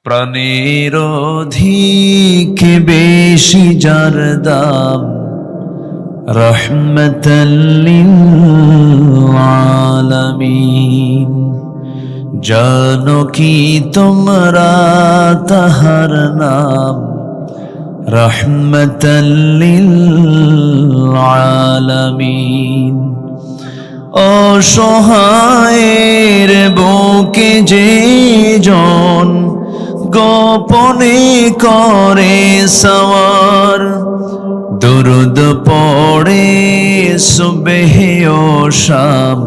প্রাণের অধিক বেশি যার দাম রহমতাল লিল আলামিন। জানো কি তোমরা তাহার নাম রহমতাল লিল আলামিন। অসহায়ের বুকে যে জন গোপনে করে সওয়ার, দুরুদ পড়ে সুবহ ও শাম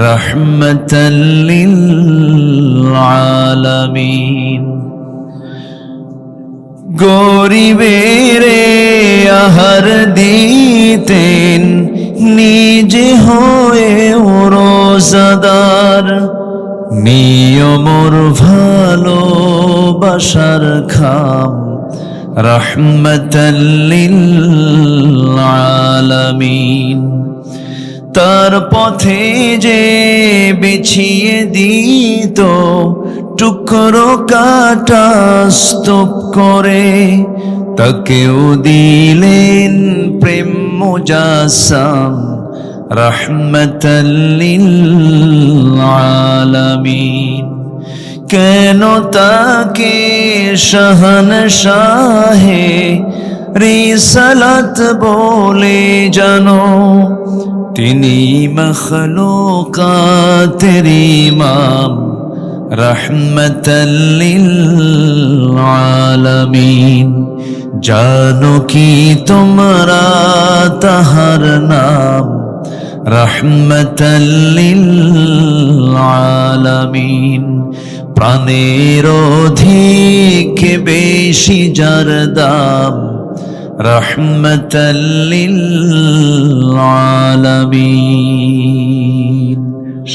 রহমতাল লিল আলামিন। গরিবের আহার দিতেন নিজে হয়ে রোজাদার, নিয়মর ভালোবাসার খাম রহমতাল লিল আলামিন। তার পথে যে বিছিয়ে দিত টুকরো কাটা স্তূপ করে, তাকেও দিলেন প্রেম মুজাসসাম রহমতাল লিল আলামিন। কেন তাকে শাহনশাহে রিসালাত বলে জানো, তিনি মখলুকাতের ইমাম রহমতাল লিল আলামিন। জানো কি তোমরা তাহার নাম রহমতাল লিল আলামিন। প্রাণের অধিক বেশি যার দাম রহমতাল লিল আলামিন।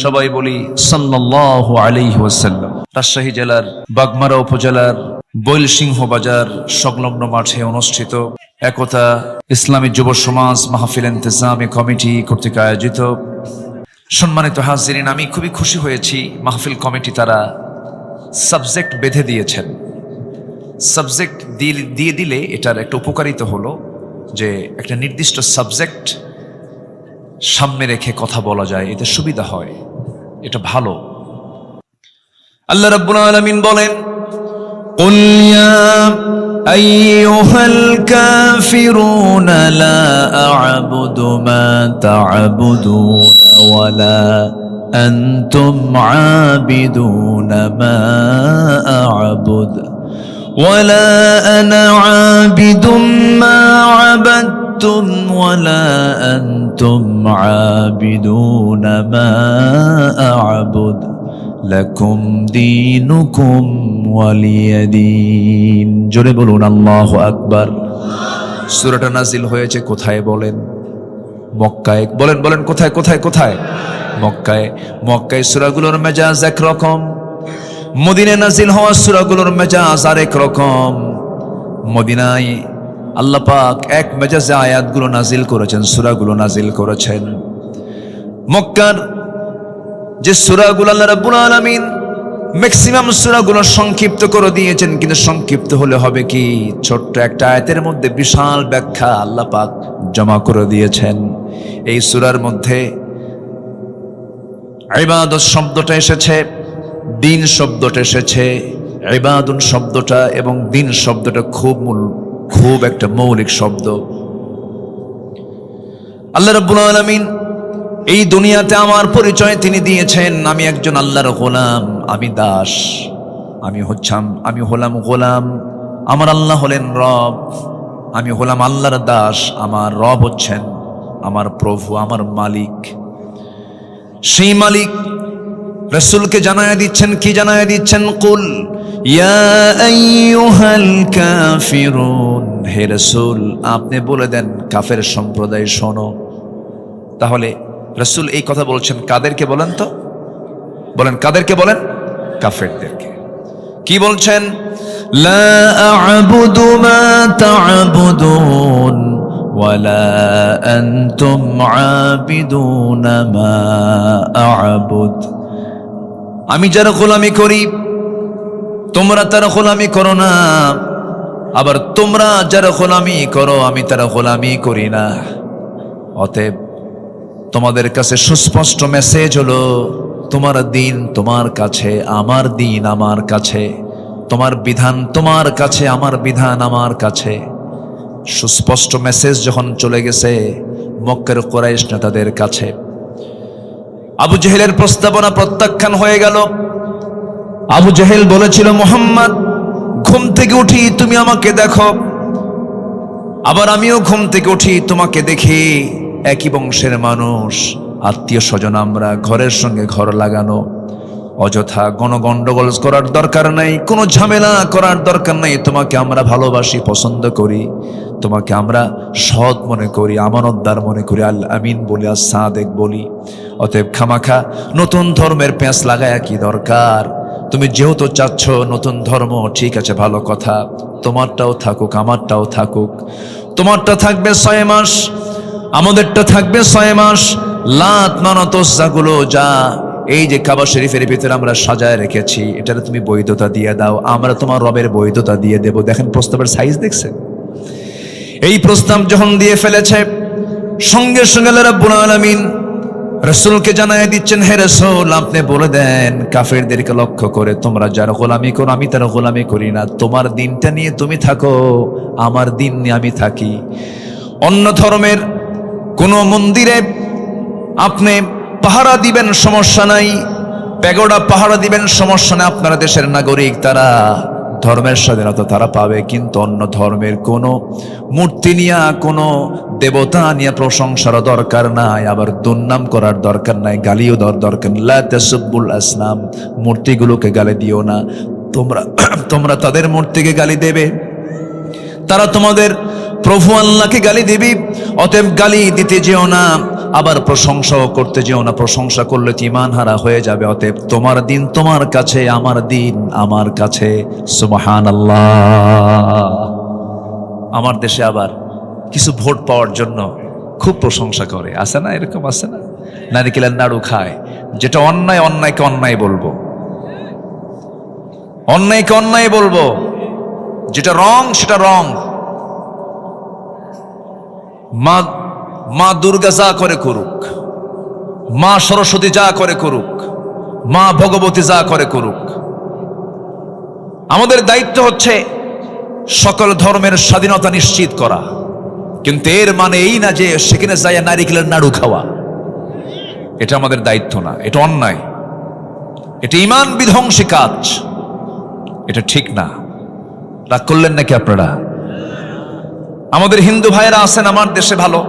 সবাই বলি সাল্লাল্লাহু আলাইহি ওয়াসাল্লাম। রাজশাহী জেলার বাগমারা উপজেলার বৈলসিংহ বাজার সংলগ্ন মাঠে অনুষ্ঠিত একতা ইসলামী যুব সমাজ মাহফিল ইন্তেজামি কমিটি কর্তৃক আয়োজিত সম্মানিত হাজিরিন, আমি খুবই খুশি হয়েছি। মাহফিল কমিটি তারা সাবজেক্ট বেঁধে দিয়েছেন। সাবজেক্ট দিয়ে দিলে এটার একটা উপকারিতা হলো যে একটা নির্দিষ্ট সাবজেক্ট সামনে রেখে কথা বলা যায়, এতে সুবিধা হয়, এটা ভালো। আল্লাহ রাব্বুল আলামিন বলেন, قل يا أيها الكافرون لا أعبد ما تعبدون ولا أنتم عابدون ما أعبد ولا أنا عابد ما عبدتم ولا أنتم عابدون ما أعبد لكم دينكم ولي دين। জোরে বলুন আল্লাহু আকবার। সূরাটা নাজিল হয়েছে কোথায় বলেন? মক্কায়। বলেন বলেন কোথায় কোথায় কোথায়? মক্কায়। মক্কায় সূরাগুলোর মেজাজ একরকম, মদিনায় নাজিল হওয়া সূরাগুলোর মেজাজ আরেক রকম। মদিনায় আল্লাহ পাক এক মেজাজে আয়াতগুলো নাজিল করেছেন, সূরাগুলো নাজিল করেছেন। মক্কার যে সূরাগুলো আল্লাহ রাব্বুল আলামিন ম্যাক্সিমাম সূরাগুলো সংক্ষিপ্ত করে দিয়েছেন, কিন্তু সংক্ষিপ্ত হলে হবে কি, ছোট্ট একটা আয়াতের মধ্যে বিশাল ব্যাখ্যা আল্লাহ পাক জমা করে দিয়েছেন। এই সূরার মধ্যে ইবাদত শব্দটা এসেছে, দিন শব্দটা এসেছে। ইবাদুন শব্দটা এবং দিন শব্দটা খুব একটা মৌলিক শব্দ। আল্লাহ রাব্বুল আলামিন এই দুনিয়াতে আমার পরিচয় তিনি দিয়েছেন, আমি একজন আল্লাহর গোলাম, আমি দাস, আমি হলাম গোলাম, আমার আল্লাহ হলেন রব। আমি হলাম আল্লাহর দাস, আমার রব হচ্ছেন আমার প্রভু, আমার মালিক। সেই মালিক রাসূলকে জানায়া দিচ্ছেন, কি জানায়া দিচ্ছেন? কুল ইয়া আইয়ুহাল কাফিরুন, হে রাসূল আপনি বলে দেন কাফের সম্প্রদায় শোনো। তাহলে রাসূল এই কথা বলছেন কাদেরকে বলেন তো? বলেন কাদেরকে বলেন? কাফেরদেরকে। কি বলছেন? লা আ'বুদু মা তা'বুদুন ওয়ালা আনতুম আবিদুনা মা আ'বুদ। আমি যার গোলামি করি তোমরা তার গোলামি করো না, আবার তোমরা যারা গোলামি করো আমি তারা গোলামি করি না। অতএব তোমাদের কাছে সুস্পষ্ট মেসেজ হলো, তোমার দিন তোমার কাছে, আমার দিন আমার কাছে, তোমার বিধান তোমার কাছে, আমার বিধান আমার কাছে। সুস্পষ্ট মেসেজ যখন চলে গেছে মক্কার কুরাইশ নেতাদের কাছে, আবু জেহেলের প্রস্তাবনা প্রত্যাখ্যান হয়ে গেল। আবু জেহেল বলেছিল, মুহাম্মদ ঘুম থেকে উঠি তুমি আমাকে দেখো, আবার আমিও ঘুম থেকে উঠি তোমাকে দেখি, একই বংশের মানুষ, আত্মীয় স্বজন আমরা, ঘরের সঙ্গে ঘর লাগানো, অযথা গণগন্ডগোল করার দরকার নাই, কোনো ঝামেলা করার দরকার নাই। তোমাকে আমরা ভালোবাসি, পছন্দ করি, তোমাকে আমরা সৎ মনে করি, আমানতদার মনে করি, আল আমিন বলি, আর সাদেক বলি। অতএব খামাখা নতুন ধর্মের পেঁচ লাগায়া কি দরকার? তুমি যেহেতু চাচ্ছ নতুন ধর্ম, ঠিক আছে, ভালো কথা, তোমারটাও থাকুক আমারটাও থাকুক। তোমারটা থাকবে 6 মাস, আমাদেরটা থাকবে 6 মাস। লাত মানত গুলো যা এই যে কাবা শরীফের ভিতরে আমরা সাজায় রেখেছি, এটার তুমি বৈধতা দিয়ে দাও, আমরা তোমার রবের বৈধতা দিয়ে দেব। দেখেন প্রস্তাবের সাইজ দেখছেন? এই প্রস্তাব যখন দিয়ে ফেলেছে, সঙ্গে সঙ্গে আল্লাহ রাব্বুল আলামিন রাসূলকে জানায় দিচ্ছেন, হে রাসূল আপনি বলে দেন কাফেরদেরকে লক্ষ্য করে, তোমরা যারা গোলামি করো আমি তারা গোলামি করি না। তোমার দিনটা নিয়ে তুমি থাকো, আমার দিন নিয়ে আমি থাকি। অন্য ধর্মের কোনো মন্দিরে আপনি পাহারা দিবেন সমস্যা নাই, প্যাগোডা পাহারা দিবেন সমস্যা নাই, আপনারা দেশের নাগরিক, তারা ধর্মের স্বাধীনতা তারা পাবে। কিন্তু অন্য ধর্মের কোনো মূর্তি নিয়ে, কোনো দেবতা নিয়ে প্রশংসার দরকার নাই, আবার দুর্নাম করার দরকার নাই, গালিও দরকার নাই। লা তাসুব্বুল আসনাম, মূর্তিগুলোকে গালি দিও না। তোমরা তাদের মূর্তিকে গালি দেবে, তারা তোমাদের প্রভু আল্লাহকে গালি দিবি। অতএব গালি দিতে যেও না, আবার প্রশংসাও করতে যেও না, প্রশংসা করলে ঈমান হারা হয়ে যাবে। অতএব তোমার দিন তোমার কাছে, আমার দিন আমার কাছে। সুবহানাল্লাহ। আমার দেশে আবার কিছু ভোট পাওয়ার জন্য খুব প্রশংসা করে, আছে না? এরকম আছে না? নারিকেলের নাড়ু খায়। যেটা অন্যায়, অন্যায়কে অন্যায় বলবো, অন্যায়কে অন্যায় বলবো, যেটা রং সেটা রং। মা দুর্গা যা করে করুক, মা সরস্বতী যা করে করুক, মা ভগবতী যা করে করুক, আমাদের দায়িত্ব হচ্ছে সকল ধর্মের স্বাধীনতা নিশ্চিত করা। কিন্তু এর মানে এই না যে সেখানে যাইয়া নারিকেলের নাড়ু খাওয়া, এটা আমাদের দায়িত্ব না, এটা অন্যায়, এটা ঈমান বিধ্বংসী কাজ, এটা ঠিক না। রাগ করলেন নাকি আপনারা? আমাদের হিন্দু ভাইয়েরা আছেন আমার দেশে ভালো,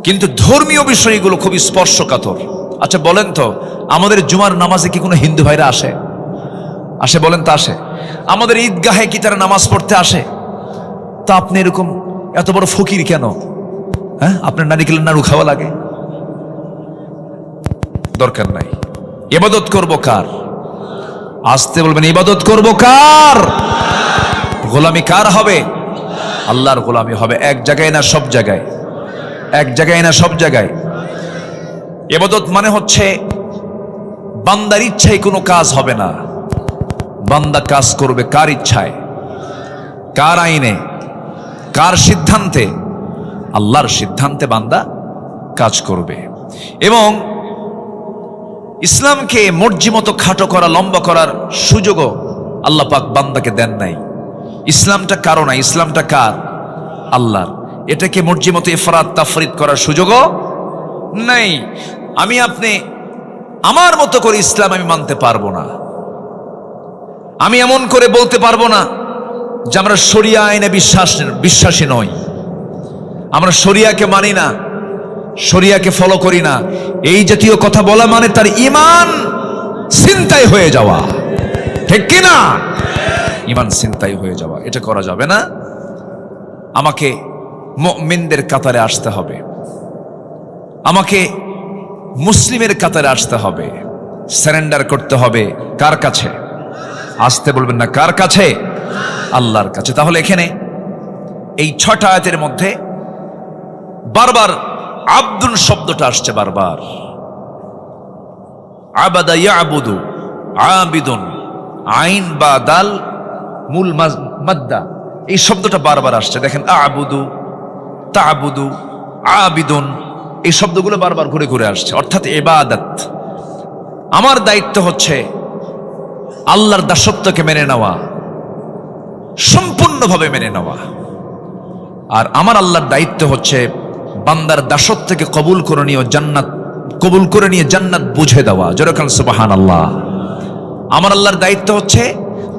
কিন্তু ধর্মীয় বিষয়গুলো খুব স্পর্শকাতর। আচ্ছা বলেন তো, আমাদের জুমার নামাজে কি কোনো হিন্দু ভাইরা আসে? আসে বলেন তো? আসে। আমাদের ঈদগাহে কি তারা নামাজ পড়তে আসে? তা আপনি এরকম এত বড় ফকির কেন? হ্যাঁ, আপনার নারিকেলের নাড়ু খাওয়া লাগে? দরকার নাই। ইবাদত করব কার? আসতে বলবেন, ইবাদত করব কার? গোলামি কার হবে? আল্লাহর গোলামি হবে। এক জায়গায় না সব জায়গায়, এক জায়গায় না সব জায়গায়। ইবাদত মানে হচ্ছে বান্দার ইচ্ছায় কোনো কাজ হবে না, বান্দা কাজ করবে কার ইচ্ছায়, কার আইনে, কার সিদ্ধান্তে? আল্লাহর সিদ্ধান্তে বান্দা কাজ করবে। এবং ইসলামকে মর্জি মতো খাটো করা, লম্বা করার সুযোগও আল্লাহ পাক বান্দাকে দেন নাই। ইসলামটা কারো না, ইসলামটা কার? আল্লাহর। এটাকে মর্জি মতো ইফরাত তাফরিদ করার সুযোগও নেই। আমি আপনি আমার মতো করে ইসলাম আমি মানতে পারবো না। আমি এমন করে বলতে পারবো না যে আমরা শরিয়া আইনে বিশ্বাসী নই, আমরা শরিয়াকে মানি না, শরিয়াকে ফলো করি না। এই জাতীয় কথা বলা মানে তার ঈমান ছিনতাই হয়ে যাওয়া, ঠিক কি না? ঈমান ছিনতাই হয়ে যাওয়া, এটা করা যাবে না। আমাকে মুমিনদের কাতারে আসতে হবে, আমাকে মুসলিমের কাতারে আসতে হবে, সারেন্ডার করতে হবে কার কাছে? আসতে বলবেন না, কার কাছে? আল্লাহর কাছে। তাহলে এখানে এই 6টা আয়াতের মধ্যে বারবার আব্দুল শব্দটা আসছে, বারবার। আবাদা ইয়াবুদু, আবিদুন, আইন বা দাল মূল মাদ্দা, এই শব্দটা বারবার আসছে। দেখেন আবুদু, তাবুদু, আবিদুন, এই শব্দগুলো বারবার ঘুরে ঘুরে আসছে, অর্থাৎ ইবাদত। আমার দায়িত্ব হচ্ছে আল্লাহর দাসত্বকে মেনে নেওয়া, সম্পূর্ণভাবে মেনে নেওয়া। আর আমার আল্লাহর দায়িত্ব হচ্ছে বান্দার দাসত্বকে কবুল করে নিয়ে জান্নাত বুঝে দেওয়া। যেরকম সুবহানাল্লাহ। আমার আল্লাহর দায়িত্ব হচ্ছে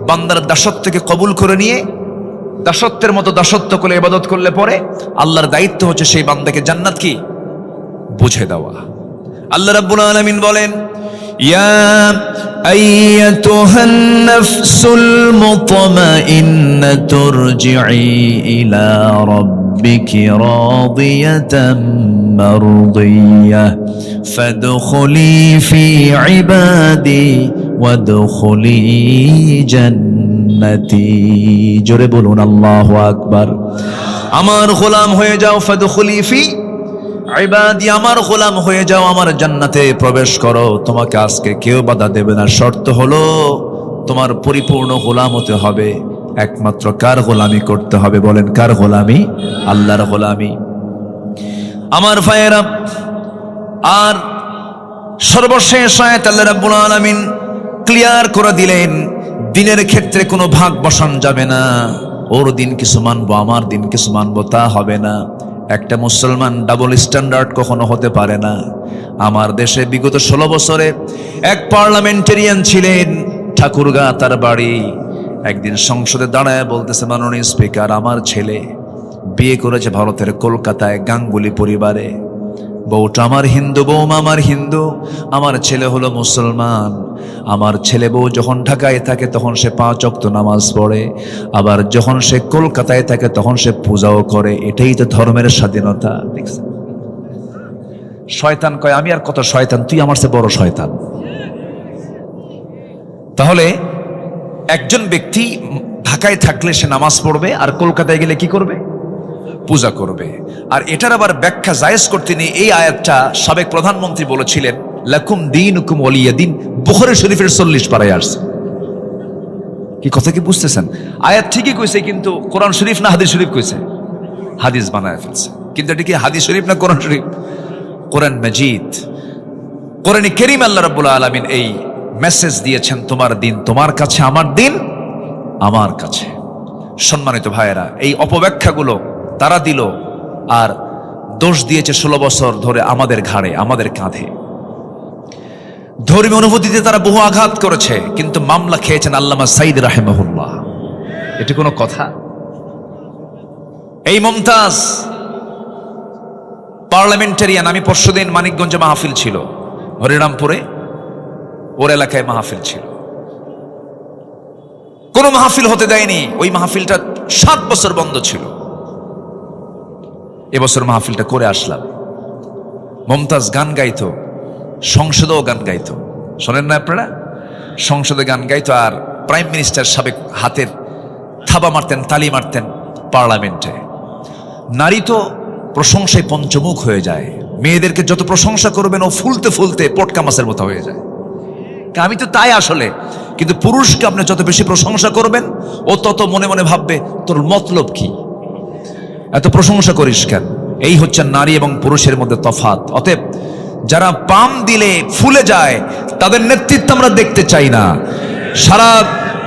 বান্দার দাসত্বকে কবুল করে নিয়ে দাসত্বের মতো দাসত্ব করে ইবাদত করলে পরে আল্লাহর দায়িত্ব হচ্ছে সেই বান্দাকে জান্নাত কি বুঝে দেওয়া। আল্লাহ রাব্বুল আলামিন বলেন, ইয়া আইয়াতুহান নাফসুল মুতমাইন্নাতু ইরজিই ইলা রাব্বিকি রাদিয়াতাম মারদিয়াহ ফাদখুলি ফি ইবাদি ওয়াদখুলি জান্নাতি। জোরে বলুন আল্লাহু আকবার। আমার গোলাম হয়ে যাও, ফাদখুলি ফি ইবাদি, আমার গোলাম হয়ে যাও, আমার জান্নাতে প্রবেশ করো। তোমাকে আজকে কেউ বাধা দেবে না। শর্ত হলো তোমার পরিপূর্ণ গোলাম হতে হবে। একমাত্র কার গোলামি করতে হবে বলেন? কার গোলামি? আল্লাহর গোলামি। আমার ভাইয়েরা, আর সর্বশেষ আয়াত আল্লাহ রাব্বুল আলামিন ক্লিয়ার করে দিলেন, দিনের ক্ষেত্রে কোনো ভাগ বসান যাবে না। ওর দিন কিছু মানবো, আমার দিন কিছু মানবো, তা হবে না। একটা মুসলমান ডাবল স্ট্যান্ডার্ড কখনো হতে পারে না। আমার দেশে বিগত 16 বছরে এক পার্লামেন্টেরিয়ান ছিলেন, ঠাকুরগা তার বাড়ি। একদিন সংসদে দাঁড়ায় বলতেছে, মাননীয় স্পিকার, আমার ছেলে বিয়ে করেছে ভারতের কলকাতায় গাঙ্গুলি পরিবারে। বউটা আমার হিন্দু, বৌমা আমার হিন্দু, আমার ছেলে হলো মুসলমান। আমার ছেলে বউ যখন ঢাকায় থাকে তখন সে 5 ওয়াক্ত নামাজ পড়ে, আবার যখন সে কলকাতায় থাকে তখন সে পূজাও করে। এটাই তো ধর্মের স্বাধীনতা। দেখছেন? শয়তান কয়, আমি আর কত শয়তান, তুই আমার চেয়ে বড় শয়তান। তাহলে একজন ব্যক্তি ঢাকায় থাকলে সে নামাজ পড়বে, আর কলকাতায় গেলে কি করবে? পূজা করবে। আর এটার আবার ব্যাখ্যা জায়েজ করতে নেই। এই আয়াতটা সাবেক প্রধানমন্ত্রী বলেছিলেন, লাকুম দীনুকুম ওয়ালিয়া দিন, বুখারী শরীফের 40 পারায় আসছে। কি কথা কি বুঝতেছেন? আয়াত ঠিকই কইছে, কিন্তু কোরআন শরীফ না হাদিস শরীফ কইছে? হাদিস বানায় ফেলছে। কিন্তু এটা কি হাদিস শরীফ না কোরআন শরীফ? কোরআন মাজিদ, কোরআনে কারীম। আল্লাহ রাব্বুল আলামিন এই মেসেজ দিয়েছেন, তোমার দিন তোমার কাছে, আমার দিন আমার কাছে। সম্মানিত ভাইয়েরা, এই অপব্যাখ্যাগুলো তারা দিল, আর দোষ দিয়েছে 16 বছর ধরে আমাদের ঘাড়ে, আমাদের কাঁধে। ধর্মীয় অনুভূতিতে তারা বহু আঘাত করেছে, কিন্তু মামলা খেয়েছেন আল্লামা সাঈদ রাহিমাহুল্লাহ। এটি কোনো কথা? এই মুমতাজ পার্লামেন্টারিয়ান, আমি পরশুদিন মানিকগঞ্জে মাহফিল ছিল, হরিরামপুরে ওর এলাকায় মাহফিল ছিল। কোন মাহফিল হতে দেয়নি। ওই মাহফিলটা 7 বছর বন্ধ ছিল। এবছর মাহফিলটা করে আসলাম। মুমতাজ গান গাইতো, সংসদেও গান গাইতো। শোনেন না আপনারা? সংসদে গান গাইতো, আর প্রাইম মিনিস্টার সাবেক হাতের থাবা মারতেন, তালি মারতেন পার্লামেন্টে। নারী তো প্রশংসায় পঞ্চমুখ হয়ে যায়। মেয়েদেরকে যত প্রশংসা করবেন ও ফুলতে ফুলতে পটকা মাছের মতো হয়ে যায়। আমি তো তাই আসলে। কিন্তু পুরুষকে আপনি যত বেশি প্রশংসা করবেন ও তত মনে মনে ভাববে, তোর মতলব কি, এত প্রশংসা করিস কেন? এই হচ্ছে নারী এবং পুরুষের মধ্যে তফাৎ। অতএব যারা পাম দিলে ফুলে যায় তাদের নেতৃত্ব আমরা দেখতে চাই না। সারা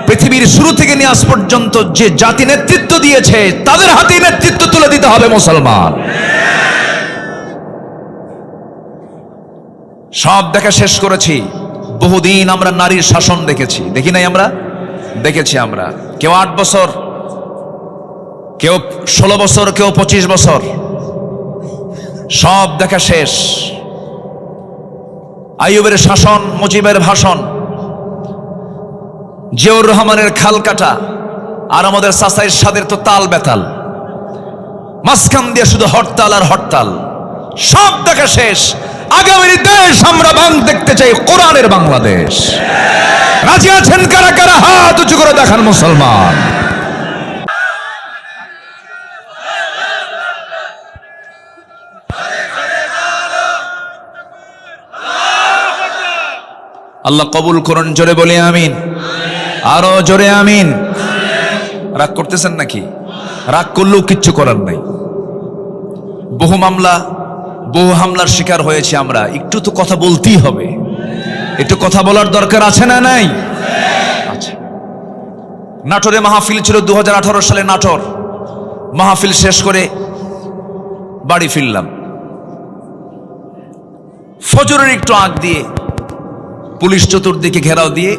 পৃথিবীর শুরু থেকে নিয়ে আজ পর্যন্ত যে জাতি নেতৃত্ব দিয়েছে তাদের হাতে নেতৃত্ব তুলে দিতে হবে মুসলমান। সব দেখা শেষ করেছি। বহুদিন আমরা নারীর শাসন দেখেছি, দেখি নাই? আমরা দেখেছি। আমরা কেউ 8 বছর, কেউ 16 বছর, কেউ 25 বছর, সব দেখা শেষ। আইয়ুবের শাসন, মুজিবের ভাষণ, জিয়াউর রহমানের খাল কাটা, আর আমাদের চাচা এরশাদের তো তাল বেতাল, মাঝখান দিয়ে শুধু হরতাল আর হরতাল। সব দেখা শেষ। আগামী দেশ আমরা দেখতে চাই কোরআনের বাংলাদেশ। রাজি আছেন কারা কারা? হাত উঁচু করে দেখান মুসলমান। আল্লাহ কবুল করুন, জোরে বলি আমিন। আরো জোরে আমিন। রাগ করতেছেন নাকি? রাগ করলেও কিচ্ছু করার নাই। বহু মামলা, বহু হামলার শিকার হয়েছে আমরা, একটু তো কথা বলতেই হবে, একটু কথা বলার দরকার আছে না নাই? আচ্ছা, নাটোরে মাহফিল ছিল 2018 সালে। নাটোর মাহফিল শেষ করে বাড়ি ফিরলাম। ফজরের একটু আগ দিয়ে পুলিশ চতুর্দিকে ঘেরাও দিয়ে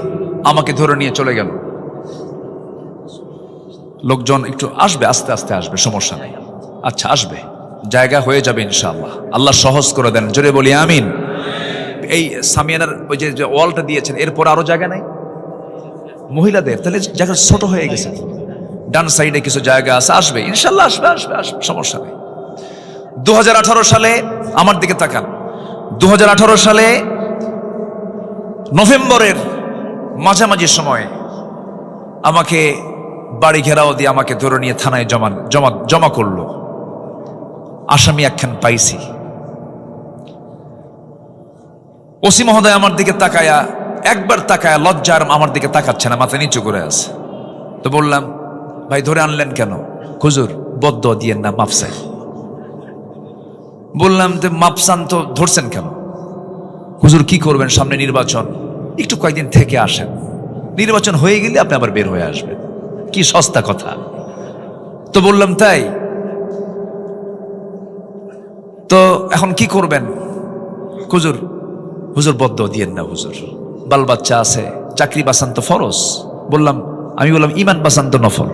আমাকে ধরে নিয়ে চলে গেল। লোকজন একটু আসবে, আস্তে আস্তে আসবে, সমস্যা নেই। আচ্ছা আসবে, জায়গা হয়ে যাবে ইনশাআল্লাহ, আল্লাহ সহজ করে দেন, জোরে বলি আমিন। এই সামিয়ানার ওই যে ওয়ালটা দিয়েছেন, এরপর আরো জায়গা নাই মহিলাদের, তাহলে জায়গা ছোট হয়ে গেছে। ডান সাইডে কিছু জায়গা আছে, আসবে ইনশাআল্লাহ, আসবে আসবে আসবে, সমস্যা নেই। 2018 সালে আমার দিকে তাকান, 2018 সালে নভেম্বরের মাঝামাঝি সময়ে আমাকে বাড়ি ঘেরাও দিয়ে আমাকে ধরে নিয়ে থানায় জমা করলো। আসামি একখান পাইছি। ওসি মহোদয় আমার দিকে তাকায়া, একবার তাকায়া লজ্জার আমার দিকে তাকাচ্ছে না, মাথা নিচু করে আছে। তো বললাম, ভাই ধরে আনলেন কেন? হুজুর বদ্দুয়া দিয়েন না, মাফ চাই। বললাম, যে মাফ চান তো ধরছেন কেন? হুজুর কি করবেন, সামনে নির্বাচন, একটু কয়েকদিন থেকে আসেন, নির্বাচন হয়ে গেলে আপনি আবার বের হয়ে আসবেন। কি সস্তা কথা। তো বললাম তাই, তো এখন কি করবেন? হুজুর হুজুর বদ্দুয়া দিয়েন না হুজুর, বাল বাচ্চা আছে, চাকরি বাঁচান তো ফরজ। আমি বললাম ইমান বাঁচান তো নফল।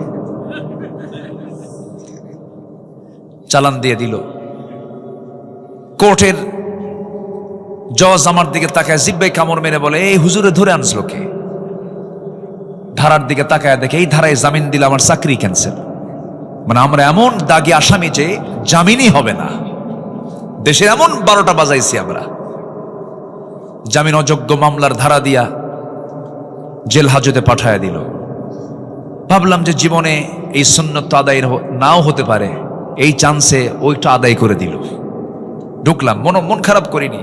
চালান দিয়ে দিল। কোর্টের জজ আমার দিকে তাকায় জিব্বাই কামড় মেরে বলে, এই হুজুরে ধরে আনছিল কে? ধারার দিকে তাকায় দেখে এই ধারায় জামিন দিলে আমার চাকরি ক্যান্সেল। মানে আমরা এমন দাগি আসামি যে জামিনই হবে না। দেশে এমন 12টা বাজাইছি আমরা। জামিন অযোগ্য মামলার ধারা দিয়া জেল হাজতে পাঠায় দিল। ভাবলাম যে জীবনে এই সুন্নত আদায় নাও হতে পারে, এই চান্সে ওইটা আদায় করে দিল। ঢুকলাম, মন খারাপ করিনি।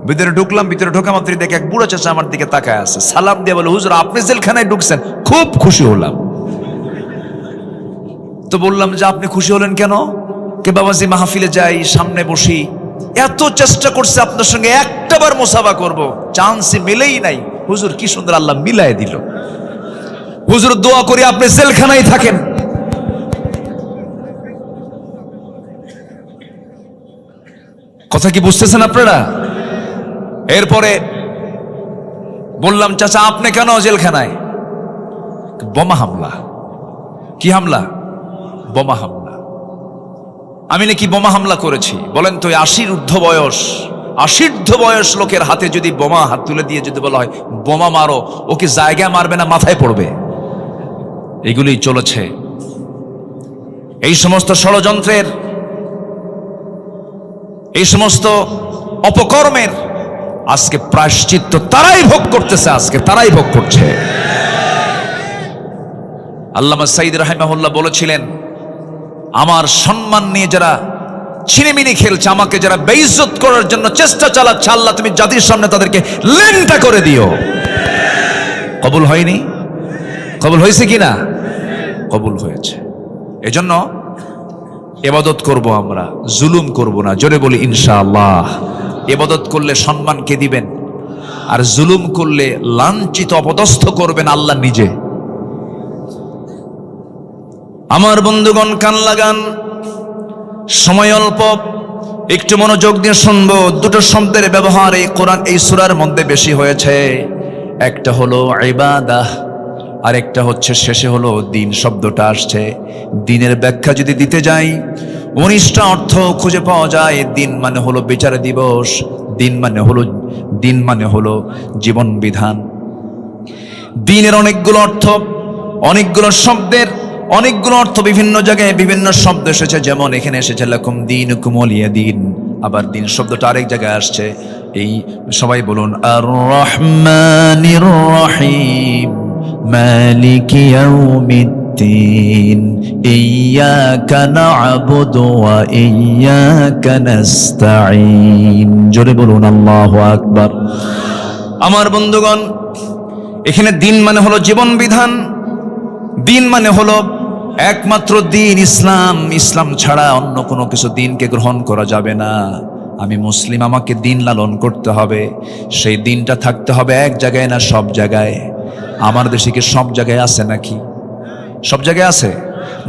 ভিতরে ঢুকলাম, ভিতরে ঢোকা মাত্রই দেখে এক বুড়া চাচা আমার দিকে তাকায় আছে, সালাম দিয়ে বলে, হুজুর আপনি জেলখানায় ঢুকছেন, খুব খুশি হলাম। তো বললাম যে আপনি খুশি হলেন কেন? কে বাবাজি মাহফিলে যাই, সামনে বসি, এত চেষ্টা করছে আপনার সঙ্গে একটাবার মুসাফা করব, চান্সই মিলেই নাই। হুজুর কি সুন্দর আল্লাহ মিলাই দিল। হুজুর দোয়া করি আপনি জেলখানায় থাকেন। কথা কি বুঝতেছেন আপনারা? এরপরে বললাম, চাচা আপনি কেন জেলখানায়? বোমা হামলা। কি হামলা? বোমা হামলা। আমি নাকি বোমা হামলা করেছি? বলেন তো, 80 ঊর্ধ্ব বয়স লোকের হাতে যদি বোমা হাত তুলে দিয়ে যদি বলা হয় বোমা মারো, ও কি জায়গায় মারবে না মাথায় পড়বে? এগুলোই চলেছে। এই সমস্ত ষড়যন্ত্রের, এই সমস্ত অপকর্মের আজকে প্রায়শ্চিত্ত তারাই ভোগ করতেছে, আজকে তারাই ভোগ করছে। আল্লামা সাইদ রাহিমাহুল্লাহ বলেছিলেন, আমার সম্মান নিয়ে যারা ছিনিমিনি খেলছে, আমাকে যারা বেইজ্জত করার জন্য চেষ্টা চালাচ্ছে, আল্লাহ তুমি জাতির সামনে তাদেরকে লেংটা করে দিও। কবুল হয়নি? কবুল হয়েছে কিনা? কবুল হয়েছে। এজন্য ইবাদত করব, আমরা জুলুম করব না, জোরে বলি ইনশাআল্লাহ। ইবাদত করলে সম্মান কে দিবেন? আর জুলুম করলে লাঞ্ছিত অপদস্থ করবেন আল্লাহ নিজে। আমার বন্ধুগণ কান লাগান, সময় অল্প, একটু মনোযোগ দিয়ে শুনবো। দুটো শব্দের ব্যবহার এই কোরআন, এই সূরার মধ্যে বেশি হয়েছে। একটা হলো ইবাদাহ, আর একটা হচ্ছে শেষে হলো দিন শব্দটা আসছে। দিনের ব্যাখ্যা যদি দিতে যাই, 19টা অর্থ খুঁজে পাওয়া যায়। দিন মানে হলো বিচার দিবস, দিন মানে হলো জীবন বিধান। দিনের অনেকগুলো অর্থ, অনেকগুলো শব্দের অনেকগুলো অর্থ, বিভিন্ন জায়গায় বিভিন্ন শব্দ এসেছে। যেমন এখানে এসেছে লাকুম দীনুকুম ওয়ালিয়া দিন, আবার দিন শব্দটা আরেক জায়গায় আসছে। এই সবাই বলুন আর রহমানির রহিম মালিকি ইয়াউমিদ্দিন ইয়্যাকা না'বুদু ওয়া ইয়্যাকা নাস্তাঈন। জোরে বলুন আল্লাহু আকবার। আমার বন্ধুগণ, এখানে দিন মানে হলো জীবন বিধান, দিন মানে হলো একমাত্র দিন ইসলাম। ইসলাম ছাড়া অন্য কোনো কিছু দিনকে গ্রহণ করা যাবে না। আমি মুসলিম, আমাকে দিন লালন করতে হবে। সেই দিনটা থাকতে হবে এক জায়গায় না সব জায়গায়। আমার দেশে কি সব জায়গায় আছে নাকি? সব জায়গায় আছে,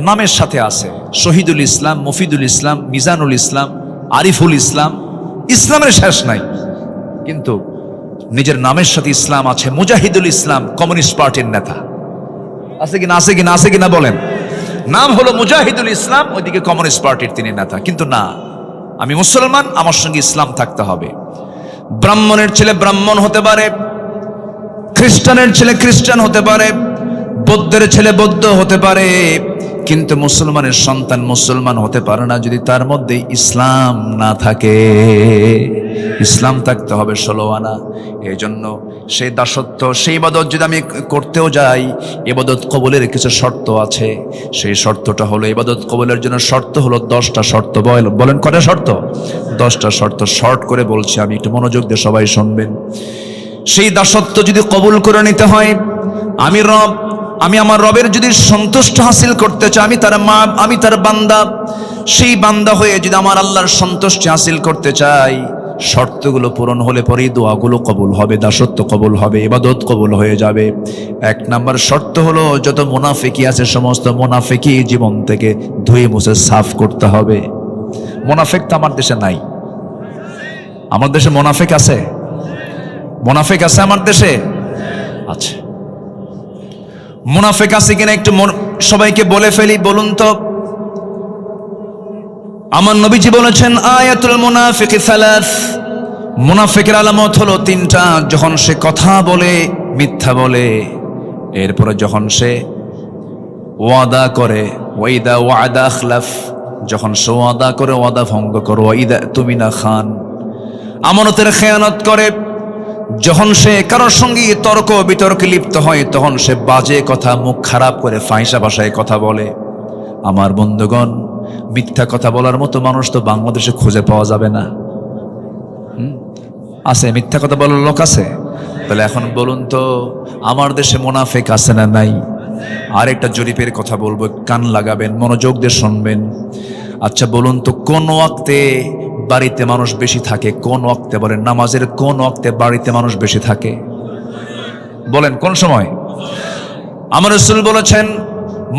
নামের সাথে আছে। শহীদুল ইসলাম, মফিদুল ইসলাম, মিজানুল ইসলাম, আরিফুল ইসলাম, ইসলামের শেষ নাই। কিন্তু নিজের নামের সাথে ইসলাম আছে। মুজাহিদুল ইসলাম কমিউনিস্ট পার্টির নেতা আছে কিনা? আছে কিনা? আছে কিনা বলেন। নাম হলো মুজাহিদুল ইসলাম, ওইদিকে কমিউনিস্ট পার্টির তিনি নেতা। কিন্তু না, আমি মুসলমান, আমার সঙ্গে ইসলাম থাকতে হবে। ব্রাহ্মণের ছেলে ব্রাহ্মণ হতে পারে, খ্রিস্টানের ছেলে খ্রিস্টান হতে পারে, বৌদ্ধের ছেলে বৌদ্ধ হতে পারে, কিন্তু মুসলমানের সন্তান মুসলমান হতে পারে না যদি তার মধ্যে ইসলাম না থাকে। ইসলাম থাকতে হবে 16 আনা। এই জন্য সেই দাসত্ব, সেই ইবাদত যদি আমি করতেও যাই, ইবাদত কবুলের কিছু শর্ত আছে। সেই শর্তটা হলো, ইবাদত কবুলের জন্য শর্ত হলো 10টা শর্ত। বলেন কয়টা শর্ত? 10টা শর্ত। শর্ট করে বলছি আমি, একটু মনোযোগ দিয়ে সবাই শুনবেন। সেই দাসত্ব যদি কবুল করে নিতে হয়, আমি আমার রবের যদি সন্তুষ্ট হাসিল করতে চাই, আমি তার বান্দা, সেই বান্দা হয়ে যদি আমার আল্লাহর সন্তুষ্টি হাসিল করতে চাই, শর্তগুলো পূরণ হলে পরেই দোয়াগুলো কবুল হবে, দাসত্ব কবুল হবে, ইবাদত কবুল হয়ে যাবে। 1 নাম্বার শর্ত হলো, যত মুনাফিকি আছে সমস্ত মুনাফিকি জীবন থেকে ধুয়ে মুছে সাফ করতে হবে। মুনাফিক তো আমার দেশে নাই। আমার দেশে মুনাফিক আছে? মুনাফিক আছে আমার দেশে? আচ্ছা, মুনাফিক আছে কিনা একটু সবাইকে বলে ফেলি। বলুন তো, আমার নবীজি বলেছেন আয়াতুল মুনাফিকি 3। মুনাফিকের আলামত হলো 3টা। যখন সে কথা বলে মিথ্যা বলে, এরপরে যখন সে ওয়াদা করে, ওয়াইদা ওয়াদা আখলাফ, যখন সে ওয়াদা করে ওয়াদা ভঙ্গ করে, ওয়াইদা তুমিনা খান, আমানতের খেয়ানত করে, যখন সে কারোর সঙ্গে তর্ক বিতর্কে লিপ্ত হয়, তখন সে বাজে কথা, মুখ খারাপ করে ফাহিশা ভাষায় কথা বলে। আমার বন্ধুগণ, মিথ্যা কথা বলার মতো মানুষ তো বাংলাদেশে খুঁজে পাওয়া যাবে না। আছে? মিথ্যা কথা বলার লোক আছে? তাহলে এখন বলুন তো, আমার দেশে মুনাফিক আছে না নাই? আরেকটা জরিপের কথা বলবো, কান লাগাবেন, মনোযোগ দিয়ে শুনবেন। আচ্ছা বলুন তো, কোন ওয়াক্তে বাড়িতে মানুষ বেশি থাকে? কোন ওয়াক্তে? বলেন, নামাজের কোন ওয়াক্তে বাড়িতে মানুষ বেশি থাকে? বলেন কোন সময়? আমার রাসূল বলেছেন,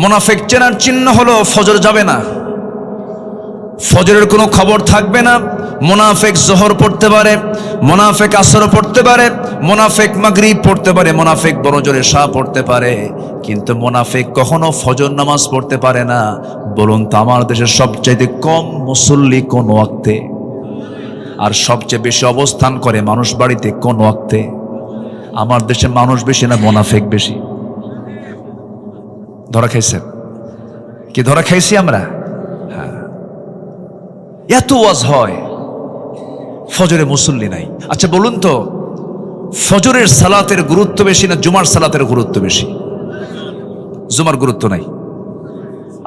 মুনাফিক চেনার চিহ্ন হলো ফজর যাবে না, ফজরের কোনো খবর থাকবে না। মুনাফিক যোহর পড়তে পারে, মুনাফিক আসর পড়তে পারে, মুনাফিক মাগরিব পড়তে পারে, মুনাফিক বড় জোরে শাহ পড়তে পারে, কিন্তু মুনাফিক কখনো ফজর নামাজ পড়তে পারে না। বলুন তো, আমার দেশের সবচাইতে কম মুসল্লি কোন ওয়াক্তে? আর সবচেয়ে বেশি অবস্থান করে মানুষ বাড়িতে কোন ওয়াক্তে? আমার দেশে মানুষ বেশি না মুনাফিক বেশি? ধরা খাইছেন কি? ধরা খাইছি আমরা। হ্যাঁ, এত ওয়াজ হয়, ফজরে মুসল্লি নাই। আচ্ছা বলুন তো, ফজরের সালাতের গুরুত্ব বেশি না জুমার সালাতের গুরুত্ব বেশি? জুমার গুরুত্ব নাই।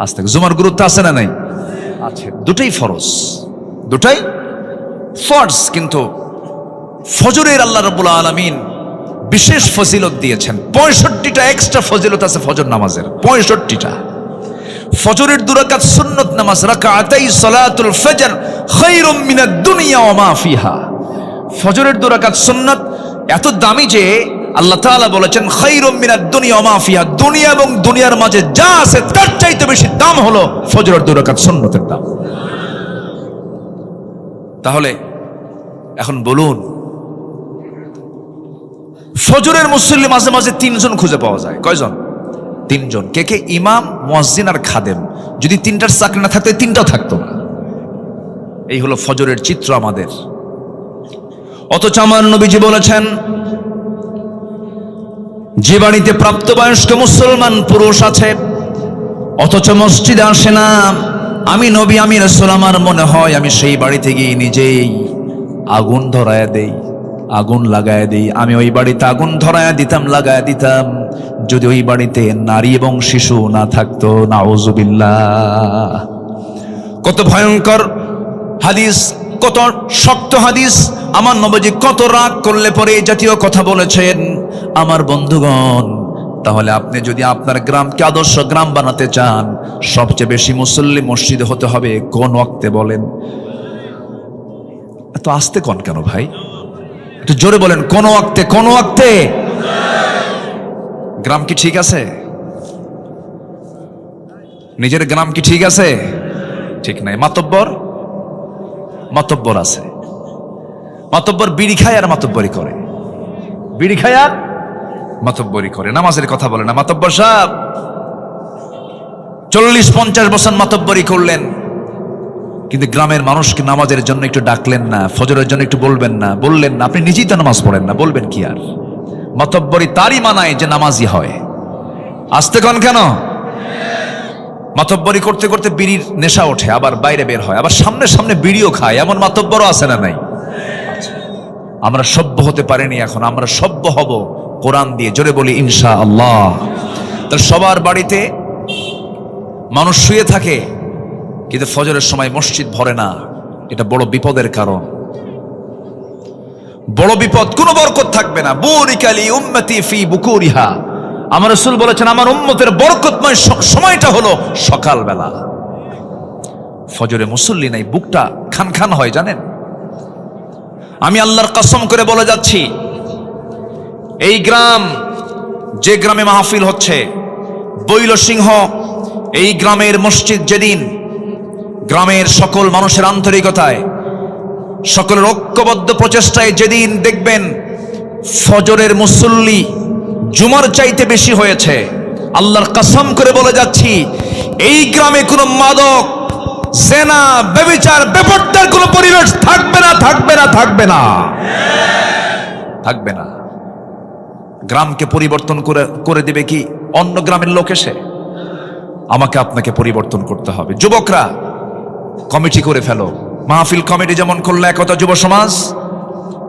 আজ থেকে জুমার গুরুত্ব আছে না নাই? আছে। দুটাই ফরজ, দুটাই ফরজ। কিন্তু ফজরের আল্লাহ রাব্বুল আলামিন বিশেষ ফজিলত দিয়েছেন। 65টা এক্সট্রা ফজিলত আছে ফজর নামাজের, 65টা। ফজরের 2 রাকাত সুন্নত নামাজ, রাকাতাই সালাতুল ফজর খায়রুম মিনাদ দুনিয়া ওয়া মা ফিহা। ফজরের 2 রাকাত সুন্নত এত দামি যে আল্লাহ তাআলা বলেছেন খায়রুম মিনাদ দুনিয়া ওয়া মা ফিহা, দুনিয়া এবং দুনিয়ার মাঝে যা আছে তার চাইতে বেশি দাম হলো ফজরের 2 রাকাত সুন্নতের দাম। তাহলে এখন বলুন, ফজরের মুসল্লি মাঝে মাঝে 3 জন খুঁজে পাওয়া যায়। কয়জন? 3 জন। কে কে? ইমাম, মুয়াজ্জিন আর খাদেম। যদি 3টার চাকরি না থাকতো, 3টাও থাকতো না। এই হলো ফজরের চিত্র আমাদের। অথচ আমার নবীজি বলেছেন, যে বাড়িতে প্রাপ্তবয়স্ক মুসলমান পুরুষ আছে অথচ মসজিদে আসে না, আমি নবী, আমি রাসূল, আমার মনে হয় আমি সেই বাড়িতে গিয়ে নিজেই আগুন ধরায় দেই, আগুন লাগায় দেই। আমি ওই বাড়িতে আগুন ধরায় দিতাম, লাগায় দিতাম, যদি ওই বাড়িতে নারী এবং শিশু না থাকতো। নাউজুবিল্লাহ। কত ভয়ঙ্কর হাদিস কত শক্ত হাদিস, আমার নবীজি কত রাগ করলে পরে এই জাতীয় কথা বলেছেন। আমার বন্ধুগণ, তাহলে আপনি যদি আপনার গ্রামকে আদর্শ গ্রাম বানাতে চান, সবচেয়ে বেশি মুসল্লি মসজিদে হতে হবে কোন ওয়াক্তে বলেন? এত আস্তে কোন কেন ভাই? একটু জোরে বলেন, কোন ওয়াক্তে? কোন ওয়াক্তে? গ্রাম কি ঠিক আছে? নিজের গ্রাম কি ঠিক আছে? ঠিক নাই। মাতব্বর আছে। মাতব্বর বিড়ি খায় আর মাতব্বরি করে, বিড়ি খায় আর মাতব্বরি করে। নামাজের কথা বলে না। মাতব্বর সাহেব 40-50 বছর মাতব্বরি করলেন, কিন্তু গ্রামের মানুষকে নামাজের জন্য একটু ডাকলেন না, ফজরের জন্য একটু বলবেন না, বললেন না। আপনি নিজেই তো নামাজ পড়েন না, বলবেন কি আর? মাতব্বরি তারই মানায় যে নামাজি হয়। আসতে কন কেন? মাতব্বরি করতে করতে বিড়ির নেশা ওঠে, আবার বাইরে বের হয়, আবার সামনে সামনে বিড়িও খায়। এমন মাতব্বরও আছে না নাই? আমরা সভ্য হতে পারিনি, এখন আমরা সভ্য হব কোরআন দিয়ে। জোরে বলি ইনশাআল্লাহ। তাহলে সবার বাড়িতে মানুষ শুয়ে থাকে, কিন্তু ফজরের সময় মসজিদ ভরে না। এটা বড় বিপদের কারণ, বড় বিপদ। কোনো বরকত থাকবে না। বুরিকালি উম্মতি ফি বুকুরিহা, আমার রাসূল বলেছেন আমার উম্মতের বরকতময় সময়টা হলো সকালবেলা। ফজরে মুসল্লি নাই, বুকটা খান খান হয় জানেন। আমি আল্লাহর কসম করে বলে যাচ্ছি, এই গ্রাম, যে গ্রামে মাহফিল হচ্ছে বৈলসিংহ, এই গ্রামের মসজিদ যেদিন গ্রামের সকল মানুষের আন্তরিকতায়, সকলের ঐক্যবদ্ধ প্রচেষ্টায় যেদিন দেখবেন ফজরের মুসল্লি জুমার চাইতে বেশি হয়েছে, আল্লাহর কসম করে বলে যাচ্ছি, এই গ্রামে কোনো মাদক, জেনা, ব্যভিচার, বেপরদার কোনো পরিবেশ থাকবে না, থাকবে না, থাকবে না, থাকবে না। গ্রামকে পরিবর্তন করে দেবে কি অন্য গ্রামের লোক এসে? আমাকে আপনাকে পরিবর্তন করতে হবে। যুবকরা কমিটি করে ফেলো, মাহফিল কমিটি যেমন করলো একতা যুব সমাজ,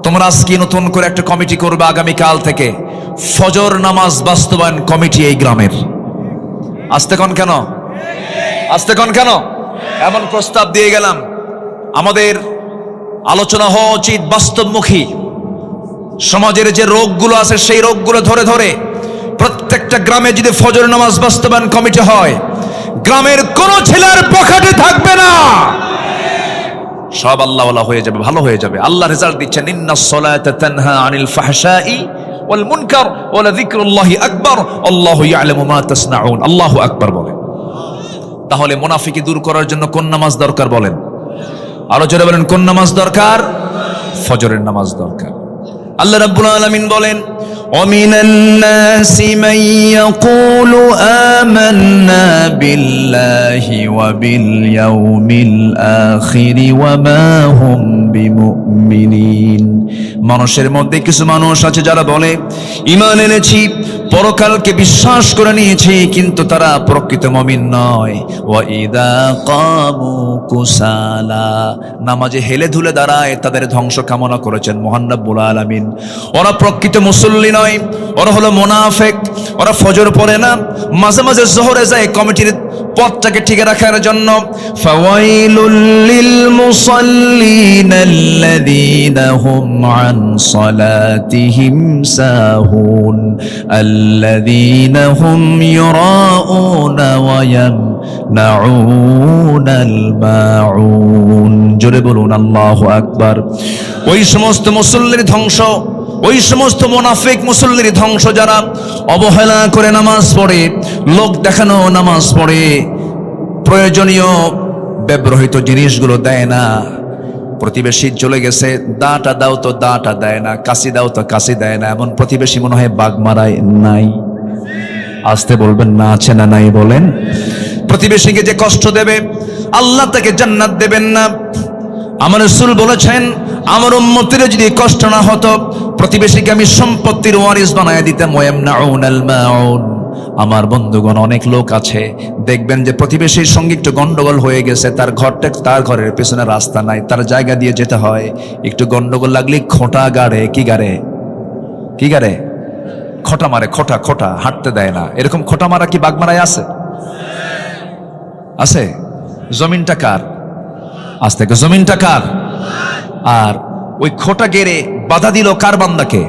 তোমরা আজকে নতুন করে একটা কমিটি করবে আগামীকাল থেকে, ফজর নামাজ বাস্তবায়ন কমিটি এই গ্রামের। আসতে কন কেন? আসতে কন কেন? এমন প্রস্তাব দিয়ে গেলাম। আমাদের আলোচনা হওয়া উচিত বাস্তবমুখী। সমাজের যে রোগগুলো আছে সেই রোগগুলো ধরে ধরে প্রত্যেকটা গ্রামে যদি ফজর নামাজ বাস্তবায়ন কমিটি হয়, গ্রামের কোন ছেলের পকেটে থাকবে না, সব আল্লাহওয়ালা হয়ে যাবে, ভালো হয়ে যাবে। আল্লাহ রেজাল্ট দিচ্ছেন, ইন্নাস সালাতা তানহা আনিল ফাহশাই ওয়াল মুনকার ওয়া লাযিকরুল্লাহি আকবার আল্লাহু ইয়ালামু মা তাসনাউন। আল্লাহু আকবার বলেন। তাহলে মুনাফিকি দূর করার জন্য কোন নামাজ দরকার বলেন? আরো জোরে বলেন, কোন নামাজ দরকার? ফজরের নামাজ দরকার। আল্লাহ রাব্বুল আলামিন বলেন, وَمِنَ النَّاسِ مَن يَقُولُ آمَنَّا بِاللَّهِ وَبِالْيَوْمِ الْآخِرِ وَمَا هُمْ بِمُؤْمِنِينَ। মানুষের মধ্যে কিছু মানুষ আছে যারা বলে ঈমান এনেছি, পরকালকে বিশ্বাস করে নিয়েছি, কিন্তু তারা প্রকৃত মুমিন নয়। ওয়াইদা কামু কুসালা, নামাজে হেলে ধুলে দাঁড়ায়, তাদের ধ্বংস কামনা করেছেন মহান রব্বুল আলামিন। ওরা প্রকৃত মুসল্লি নয়, ওরা হলো মুনাফিক। ওরা ফজর পড়ে না, মাঝে মাঝে জোহরে যায় কমিটির পথটাকে ঠিক রাখার জন্য। ফাওয়াইলুল লিল মুসাল্লিন আল্লাযীনা হুম আন সালাতিহিম সাহুন আল্লাযীনা হুম ইউরাউনা ওয়া ইয়ামনাউনাল মাউন। জোরে বলুন আল্লাহু আকবার। ওই সমস্ত মুসল্লির ধ্বংস, ওই সমস্ত মুনাফিক মুসল্লির ধ্বংস যারা অবহেলা করে নামাজ পড়ে, লোক দেখানো নামাজ পড়ে, প্রয়োজনীয় ব্যবহৃত জিনিসগুলো দেয় না। প্রতিবেশী চলে গেছে, দাটা দাও তো দাটা দেয় না, কাশি দাও তো কাশি দেয় না। এমন প্রতিবেশী মনে হয় বাঘ মারায় নাই? আসতে বলবেন না, আছে না নাই বলেন? প্রতিবেশীকে যে কষ্ট দেবে আল্লাহ তাকে জান্নাত দেবেন না। আমার রাসূল বলেছেন, আমার উম্মতের যদি কষ্ট না হতো, প্রতিবেশীকে আমি সম্পত্তির ওয়ারিস বানায় দিতাম। ওয়ায়ামনাউনাল মাউন। আমার বন্ধুগণ, অনেক লোক আছে দেখবেন যে প্রতিবেশীর সঙ্গে একটু গন্ডগোল হয়ে গেছে, তার ঘরের পেছনে রাস্তা নাই, তার জায়গা দিয়ে যেতে হয়। একটু গন্ডগোল লাগলে খোঁটা গাড়ে, কি গাড়ে? খোঁটা মারে, খোঁটা হাঁটতে দেয় না। এরকম খোঁটা মারা কি বাগমারায় আছে? আছে? জমিনটা কার? আজ থেকে জমিনটা কার? আর ওই খোটা গেড়ে বাধা দিল কার বান্দাকে?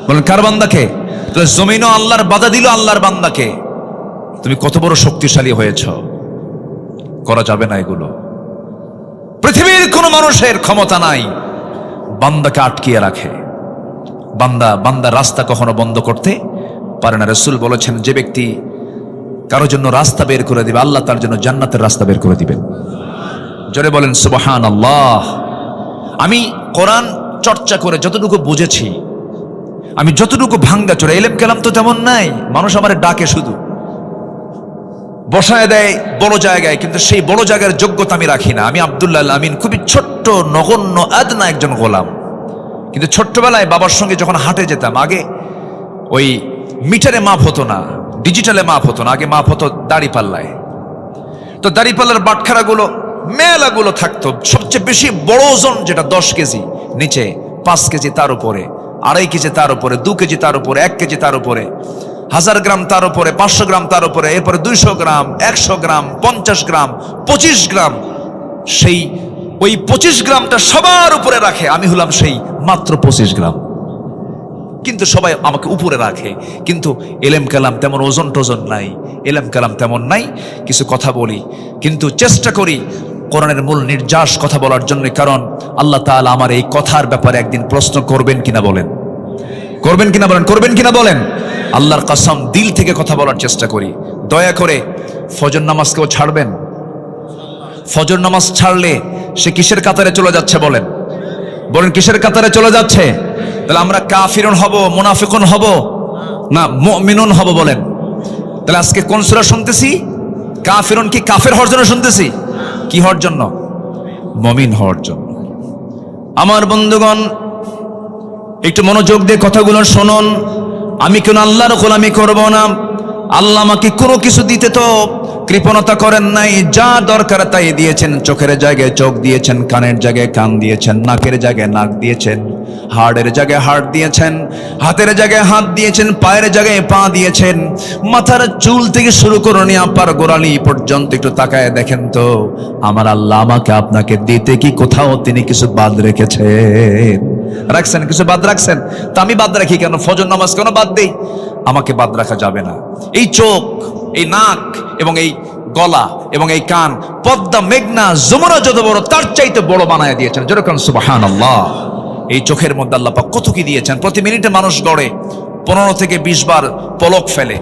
বলেন কার বান্দাকে? তাহলে জমিনও আল্লাহর বাধা দিল আল্লাহর বান্দাকে। তুমি কত বড় শক্তিশালী হয়েছ, করা যাবে না এগুলো। পৃথিবীর কোন মানুষের ক্ষমতা নাই বান্দাকে আটকিয়ে রাখে। বান্দা রাস্তা কখনো বন্ধ করতে পারে না। রাসূল বলেছেন, যে ব্যক্তি কারোর জন্য রাস্তা বের করে দিবে, আল্লাহ তার জন্য জান্নাতের রাস্তা বের করে দিবেন। জোরে বলেন সুবহানাল্লাহ। আমি কোরআন চর্চা করে যতটুকু বুঝেছি, আমি যতটুকু ভাঙ্গা চোরা, এলেম কালাম তো তেমন নাই। মানুষ আমার ডাকে, শুধু বসায় দেয় বড় জায়গায়, কিন্তু সেই বড় জায়গার যোগ্যতা আমি রাখি না। আমি আব্দুল্লাহ আল আমিন, খুবই ছোট্ট নগণ্য আদনা একজন গোলাম। কিন্তু ছোট্টবেলায় বাবার সঙ্গে যখন হাটে যেতাম, আগে ওই মিটারে মাপ হতো না, ডিজিটালে মাপ হতো না, আগে মাপ হতো দাড়ি পাল্লায়। তো দাড়ি পাল্লার বাটখারাগুলো মেলাগুলো থাকতো। সবচেয়ে বেশি বড় ওজন যেটা 10 কেজি, নিচে 5 কেজি, তার উপরে 2.5 কেজি, তার উপরে 2 কেজি, তার উপরে 1 কেজি, তার উপরে 1000 গ্রাম, তার উপরে 500 গ্রাম, তার উপরে এরপরে 200 গ্রাম, 100 গ্রাম, 50 গ্রাম, 25 গ্রাম। সেই ওই 25 গ্রামটা সবার উপরে রাখে, আমি হলাম সেই মাত্র 25 গ্রাম। কিন্তু সবাই আমাকে উপরে রাখে। কিন্তু এলেম কালাম তেমন ওজন টোজন নাই, এলেম কালাম তেমন নাই। কিছু কথা বলি, কিন্তু চেষ্টা করি কোরআনের মূল নির্যাস কথা বলার জন্য। কারণ আল্লাহ তাআলা আমার এই কথার ব্যাপারে একদিন প্রশ্ন করবেন কিনা বলেন, করবেন কিনা বলেন, করবেন কিনা বলেন। আল্লাহর কসম, দিল থেকে কথা বলার চেষ্টা করি। দয়া করে ফজর নামাজকেও ছাড়বেন। ফজর নামাজ ছাড়লে সে কিসের কাতারে চলে যাচ্ছে বলেন, বলেন কিসের কাতারে চলে যাচ্ছে? তাহলে আমরা কাফিরুন হব, মুনাফিকুন হব না মুমিনুন হব বলেন? তাহলে আজকে কোন সূরা শুনতেছি? কাফিরুন কি কাফের হওয়ার জন্য শুনতেছি? কি হওয়ার জন্য? মুমিন হওয়ার জন্য। আমার বন্ধুগণ, একটু মনোযোগ দিয়ে কথাগুলো শুনুন। আমি কোন আল্লাহর গোলামি করব না। আল্লাহ আমাকে কোনো কিছু দিতে তো কৃপণতা করেন নাই। যা দরকার তাই দিয়েছেন। চোখের জায়গায় চোখ দিয়েছেন, কানের জায়গায় কান দিয়েছেন, নাকের জায়গায় নাক দিয়েছেন, হাড়ের জায়গায় হাড় দিয়েছেন, হাতের জায়গায় হাত দিয়েছেন, পায়ের জায়গায় পা দিয়েছেন। মাথার চুল থেকে শুরু করে নিয়ে আপার গোড়ালি পর্যন্ত একটু তাকায় দেখেন তো, আমার আল্লাহ আমাকে আপনাকে দিতে কি কোথাও তিনি কিছু বাদ রেখেছেন? রাখছেন? কিছু বাদ রাখছেন? তা আমি বাদ রাখি কেন? ফজর নামাজ কেন বাদ দেই? আমাকে বাদ রাখা যাবে না। এই চোখ, এই নাক এবং এই গলা এবং এই কান, পদ্মা, মেঘনা, যমুনা যত বড় তার চাইতে বড় বানায় দিয়েছেন। যেরকম সুবহানাল্লাহ। এই চোখের মধ্যে আল্লাহ পাক কত কি দিয়েছেন। প্রতি মিনিটে মানুষ গড়ে 15 থেকে 20 বার পলক ফেলে।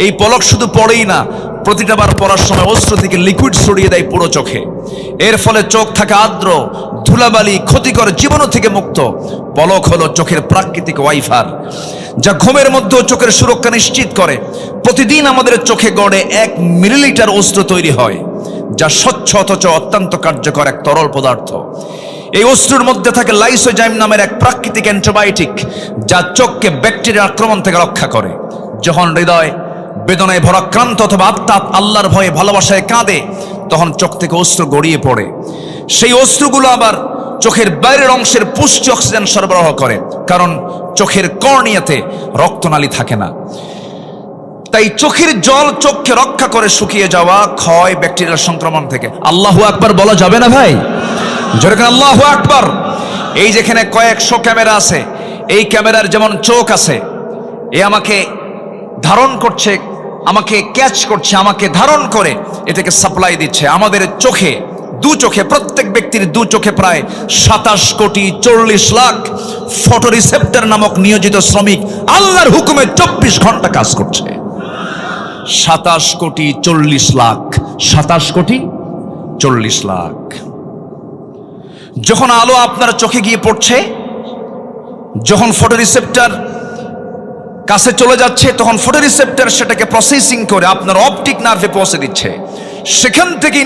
এই পলক শুধু পড়েই না, প্রতিটা বার পড়ার সময় অশ্রু থেকে লিকুইড ছড়িয়ে দেয় পুরো চোখে। এর ফলে চোখ থাকে আর্দ্র, ধুলাবালি, ক্ষতিকর জীবাণু থেকে মুক্ত। পলক হলো চোখের প্রাকৃতিক ওয়াইফার, যা ঘুমের মধ্যেও চোখের সুরক্ষা নিশ্চিত করে। প্রতিদিন আমাদের চোখে গড়ে 1 মিলিলিটার অশ্রু তৈরি হয়, যা স্বচ্ছ অথচ অত্যন্ত কার্যকর এক তরল পদার্থ। এই অশ্রুর মধ্যে থাকে লাইসোজাইম নামের এক প্রাকৃতিক অ্যান্টিবায়োটিক, যা চোখকে ব্যাকটেরিয়ার আক্রমণ থেকে রক্ষা করে। যখন হৃদয় বেদনায় ভরাক্রান্ত অথবা আত্মা আল্লাহর ভয়ে ভালোবাসায় কাঁদে, তখন চোখ থেকে অশ্রু গড়িয়ে পড়ে। সেই অশ্রুগুলো আবার চোখের বাইরের অংশের পুষ্টি অক্সিজেন সরবরাহ করে, কারণ চোখের কর্নিয়াতে রক্তনালী থাকে না। তাই চোখের জল চোখকে রক্ষা করে শুকিয়ে যাওয়া, ক্ষয়, ব্যাকটেরিয়ার সংক্রমণ থেকে। আল্লাহু আকবার বলা যাবে না ভাই? যেরকম আল্লাহু আকবার। এই যেখানে কয়েকশো ক্যামেরা আছে, এই ক্যামেরার যেমন চোখ আছে, এ আমাকে ধারণ করছে, আমাকে ক্যাচ করছে, আমাকে ধারণ করে এটাকে সাপ্লাই দিচ্ছে। আমাদের চোখে, দু চোখে, প্রত্যেক ব্যক্তির দু চোখে প্রায় 27 কোটি 40 লাখ ফটো রিসেপ্টর নামক নিয়োজিত শ্রমিক আল্লাহর হুকুমে 24 ঘন্টা কাজ করছে। 27 কোটি 40 লাখ, 27 কোটি 40 লাখ। যখন আলো আপনার চোখে গিয়ে পড়ছে, যখন ফটো রিসেপ্টর কাছে চলে যাচ্ছে, তখন ফটো রিসেপ্টর সেটাকে প্রসেসিং করে আপনার অপটিক নার্ভে পৌঁছে দিচ্ছে। সেখান থেকে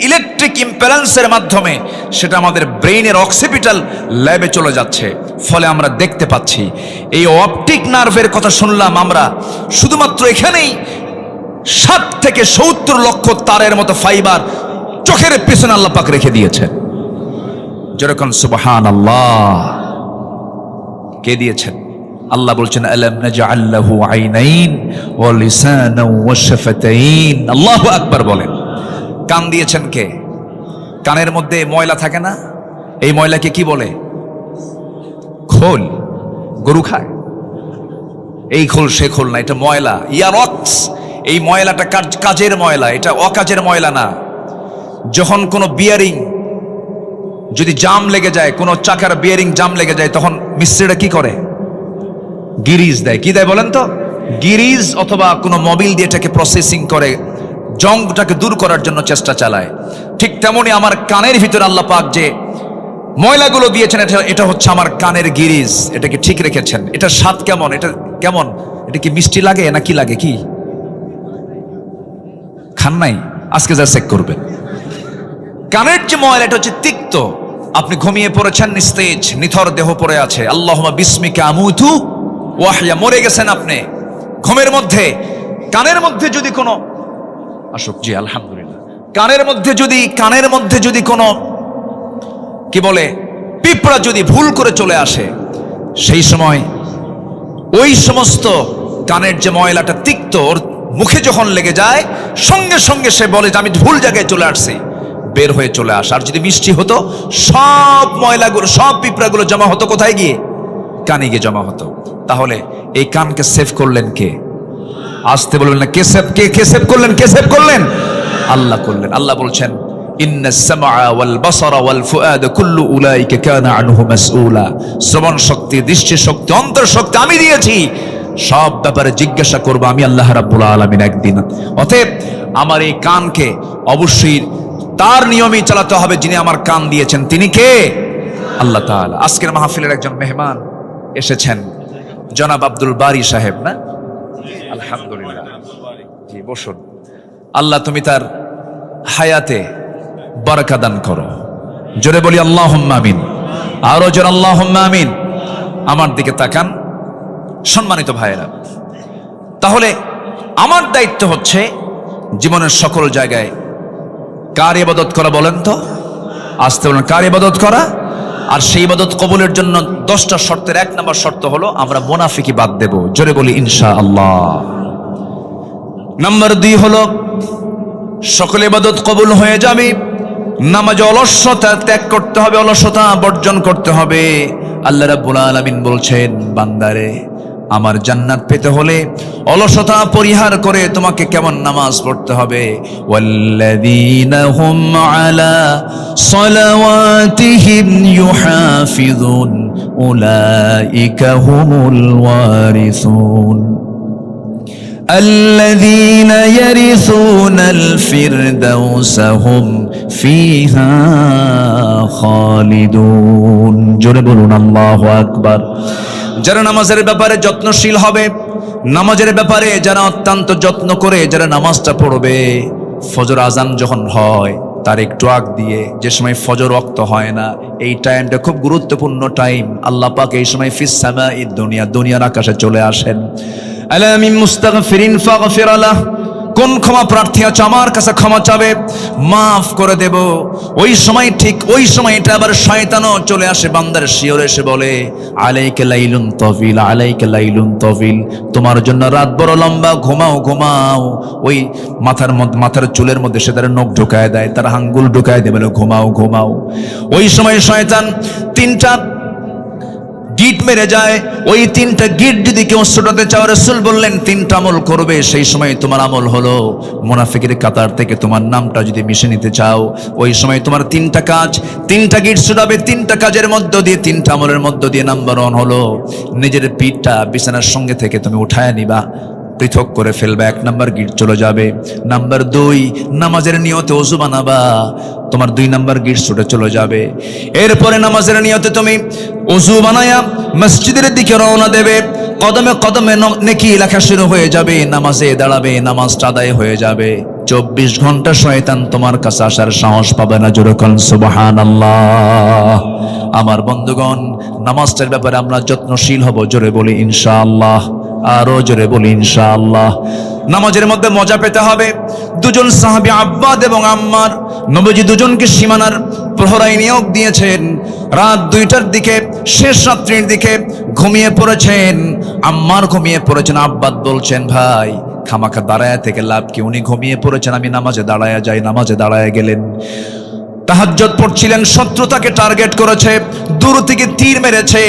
ইলেকট্রিক ইম্প্যালেন্সের মাধ্যমে সেটা আমাদের ব্রেইনের অক্সিপিটাল ল্যাবে চলে যাচ্ছে। ফলে আমরা দেখতে পাচ্ছি। এই অপটিক নার্ভের কথা শুনলাম আমরা, শুধুমাত্র এখানেই 60 থেকে 70 লক্ষ তারের মতো ফাইবার চোখের পেছনে আল্লাহ পাক রেখে দিয়েছেন। যেরকম সুবহানাল্লাহ। কে দিয়েছেন? আল্লাহ বলছেন, আলাম নাজআল লাহু আইনাইন ওয়া লিসানান ওয়া শাফাতাইন। আল্লাহু আকবার বলেন। কান দিয়েছেন কে? কানের মধ্যে ময়লা থাকে না? এই ময়লাকে কি বলে? খোল। গরু খায় এই খোল, সে খোল না, এটা ময়লা। ইয়ারক্স, এই ময়লাটা কাজের ময়লা, এটা অকাজের ময়লা না। যখন কোনো বিয়ারিং যদি জাম লেগে যায়, কোনো চাকার বিয়ারিং জাম লেগে যায়, তখন মিস্ত্রিটা কি করে? গিরিজ দেয়। কি দেয় বলেন তো? গিরিজ, অথবা কোনো মোবিল দিয়ে এটাকে প্রসেসিং করে জংটাকে দূর করার জন্য চেষ্টা চালায়। ঠিক তেমনি আমার কানের ভিতরে আল্লাহ পাক যে ময়লাগুলো দিয়েছেন, এটা হচ্ছে আমার কানের গিরিজ, এটাকে ঠিক রেখেছেন। এটা স্বাদ কেমন? এটা কেমন? এটা কি মিষ্টি লাগে না কি লাগে? কি খান নাই? আজকে যা চেক করবেন। কানের যে ময়লা, এটা হচ্ছে তিক্ত। আপনি ঘুমিয়ে পড়েছেন, নিস্তেজ নিথর দেহ পড়ে আছে, আল্লাহুম্মা বিসমিকা আমুতু ওয়া আহইয়া, মরে গেছেন আপনি ঘুমের মধ্যে। কানের মধ্যে যদি কোনো আসুক, জি আলহামদুলিল্লাহ, কানের মধ্যে যদি কোনো কি বলে পিঁপড়া যদি ভুল করে চলে আসে, সেই সময় ওই সমস্ত কানের যে ময়লাটা তিক্ত, ওর মুখে যখন লেগে যায়, সঙ্গে সঙ্গে সে বলে যে আমি ভুল জায়গায় চলে আসছি, বের হয়ে চলে আসে। আর যদি মিষ্টি হতো, সব ময়লাগুলো, সব পিঁপড়াগুলো জমা হতো কোথায় গিয়ে? কানে গিয়ে জমা হতো। তাহলে এই কানকে সেভ করলেন কে? আসতে বলবেন না, কে সেভ করলেন? কে সেভ করলেন? আল্লাহ করলেন। আল্লাহ বলছেন, ইন্নাস সামআ ওয়াল বাসারা ওয়াল ফুআদ কুল্লু উলাইকা কানা আনহু মাসউলা। শ্রবণ শক্তি, দৃষ্টি শক্তি, অন্তর শক্তি আমি দিয়েছি, সব ব্যাপারে জিজ্ঞাসা করব আমি আল্লাহ রাব্বুল আলামিন একদিন। অতএব আমার এই কানকে অবশ্যই তার নিয়মেই চালাতে হবে, যিনি আমার কান দিয়েছেন। তিনি কে? আল্লাহ তাআলা। আজকের মাহফিলের একজন মেহমান এসেছেন, জনাব আব্দুল বারী সাহেব, না? আলহামদুলিল্লাহ, জি বসুন। আল্লাহ তুমি তার হায়াতে বারাকা দান করো। জোরে বলি আল্লাহুম্মা আমিন। আরো জোরে আল্লাহুম্মা আমিন। আমার দিকে তাকান সম্মানিত ভাইয়েরা। তাহলে আমার দায়িত্ব হচ্ছে জীবনের সকল জায়গায় কার ইবাদত করা? বলেন তো, আসতে বলেন, কার ইবাদত করা? আর সেই ইবাদত কবুলের জন্য 10টা শর্তের 1 নম্বর শর্ত হলো আমরা মুনাফিকি বাদ দেব। জোরে বলি ইনশাআল্লাহ। নাম্বার 2 হলো সকল ইবাদত কবুল হয়ে যাবে, নামাজে অলসতা ত্যাগ করতে হবে, অলসতা বর্জন করতে হবে। আল্লাহ রাব্বুল আলামিন বলছেন, বান্দারে আমার জান্নাত পেতে হলে অলসতা পরিহার করে তোমাকে কেমন নামাজ পড়তে হবে? ওয়াল্লাযীনা হুম আলা সালাওয়াতিহিম ইউহাফিযুন উলাইকা হুমুল ওয়ারিসুন الذين يرثون الفردوس هم فيها خالدون। জোরে বলুন আল্লাহু আকবার। যারা নামাজের ব্যাপারে যত্নশীল হবে, নামাজের ব্যাপারে যারা অত্যন্ত যত্ন করে যারা নামাজটা পড়বে, ফজর আজান যখন হয় তার একটু আগ দিয়ে, যে সময় ফজর ওয়াক্ত হয় না, এই টাইমটা খুব গুরুত্বপূর্ণ টাইম। আল্লাহ পাক এই সময় ফিস সামাইদ দুনিয়া, দুনিয়ার আকাশে চলে আসেন। আলা মিন মুস্তাগফিরিন ফাগফির লাহ, কোন ক্ষমা প্রার্থী আছে আমার কাছে ক্ষমা চাবে, মাফ করে দেব। ওই সময়, ঠিক ওই সময়টা আবার শয়তানও চলে আসে বান্দার শিয়রে, এসে বলে আলাইকা লাইলুন তাওয়িল, আলাইকা লাইলুন তাওয়িল, তোমার জন্য রাত বড় লম্বা, ঘুমাও ঘুমাও। ওই মাথার চুলের মধ্যে সে তার নখ ঢুকায় দেয়, তার আঙ্গুল ঢুকায় দেয়, বলে ঘুমাও ঘুমাও। ওই সময় শয়তান 3টা গিট মেরে যায়। ওই 3টা গিট যদি কেউ ছোটাতে চাও, রাসূল বললেন 3টা আমল করবে। সেই সময় তোমার আমল হলো, মুনাফিকের কাতার থেকে তোমার নামটা যদি মিশে নিতে চাও, ওই সময় তোমার 3টা কাজ, 3টা গিট ছোটাবে। 3টা কাজের মধ্য দিয়ে, 3টা আমলের মধ্য দিয়ে নাম্বার 1 হলো নিজের পিঠটা বিছানার সঙ্গে থেকে তুমি উঠায় নিবা, পৃথক করে ফেলবে, 1 নাম্বার গিট চলে যাবে। নাম্বার 2, নামাজের নিয়তে ওযু বানাবা, তোমার 2 নাম্বার গিট ছুটে চলে যাবে। এরপরে নামাজের নিয়তে তুমি ওযু বানায়া মসজিদের দিকে রওনা দেবে, কদমে কদমে নেকি লেখা শুরু হয়ে যাবে, নামাজে দাঁড়াবে, নামাজটা আদায় হয়ে যাবে। 24 ঘন্টা শয়তান তোমার কাছে আসার সাহস পাবে না। জোরে কোন সুবহানাল্লাহ। আমার বন্ধুগণ, নামাজটার ব্যাপারে আমরা যত্নশীল হব। জোরে বলি ইনশাআল্লাহ। আরো জোরে বলি ইনশাআল্লাহ। নামাজের মধ্যে মজা পেতে হবে। 2জন সাহাবী আব্বাদ এবং আম্মার, নবীজি 2জনকে সীমানার প্রহরায় নিয়োগ দিয়েছেন। রাত 2টার দিকে, শেষ রাত্রির দিকে ঘুমিয়ে পড়েছেন। আম্মার ঘুমিয়ে পড়েছেন। আব্বাদ বলছেন, ভাই খামাখা দাঁড়ায়া থেকে লাভ কি? উনি ঘুমিয়ে পড়েছেন, আমি নামাজে দাঁড়ায়া যাই। নামাজে দাঁড়ায়া গেলেন। তাহাজ্জুদ পড়ছিলেন, শত্রু তাকে টার্গেট করেছে, দূর থেকে তীর মেরেছে,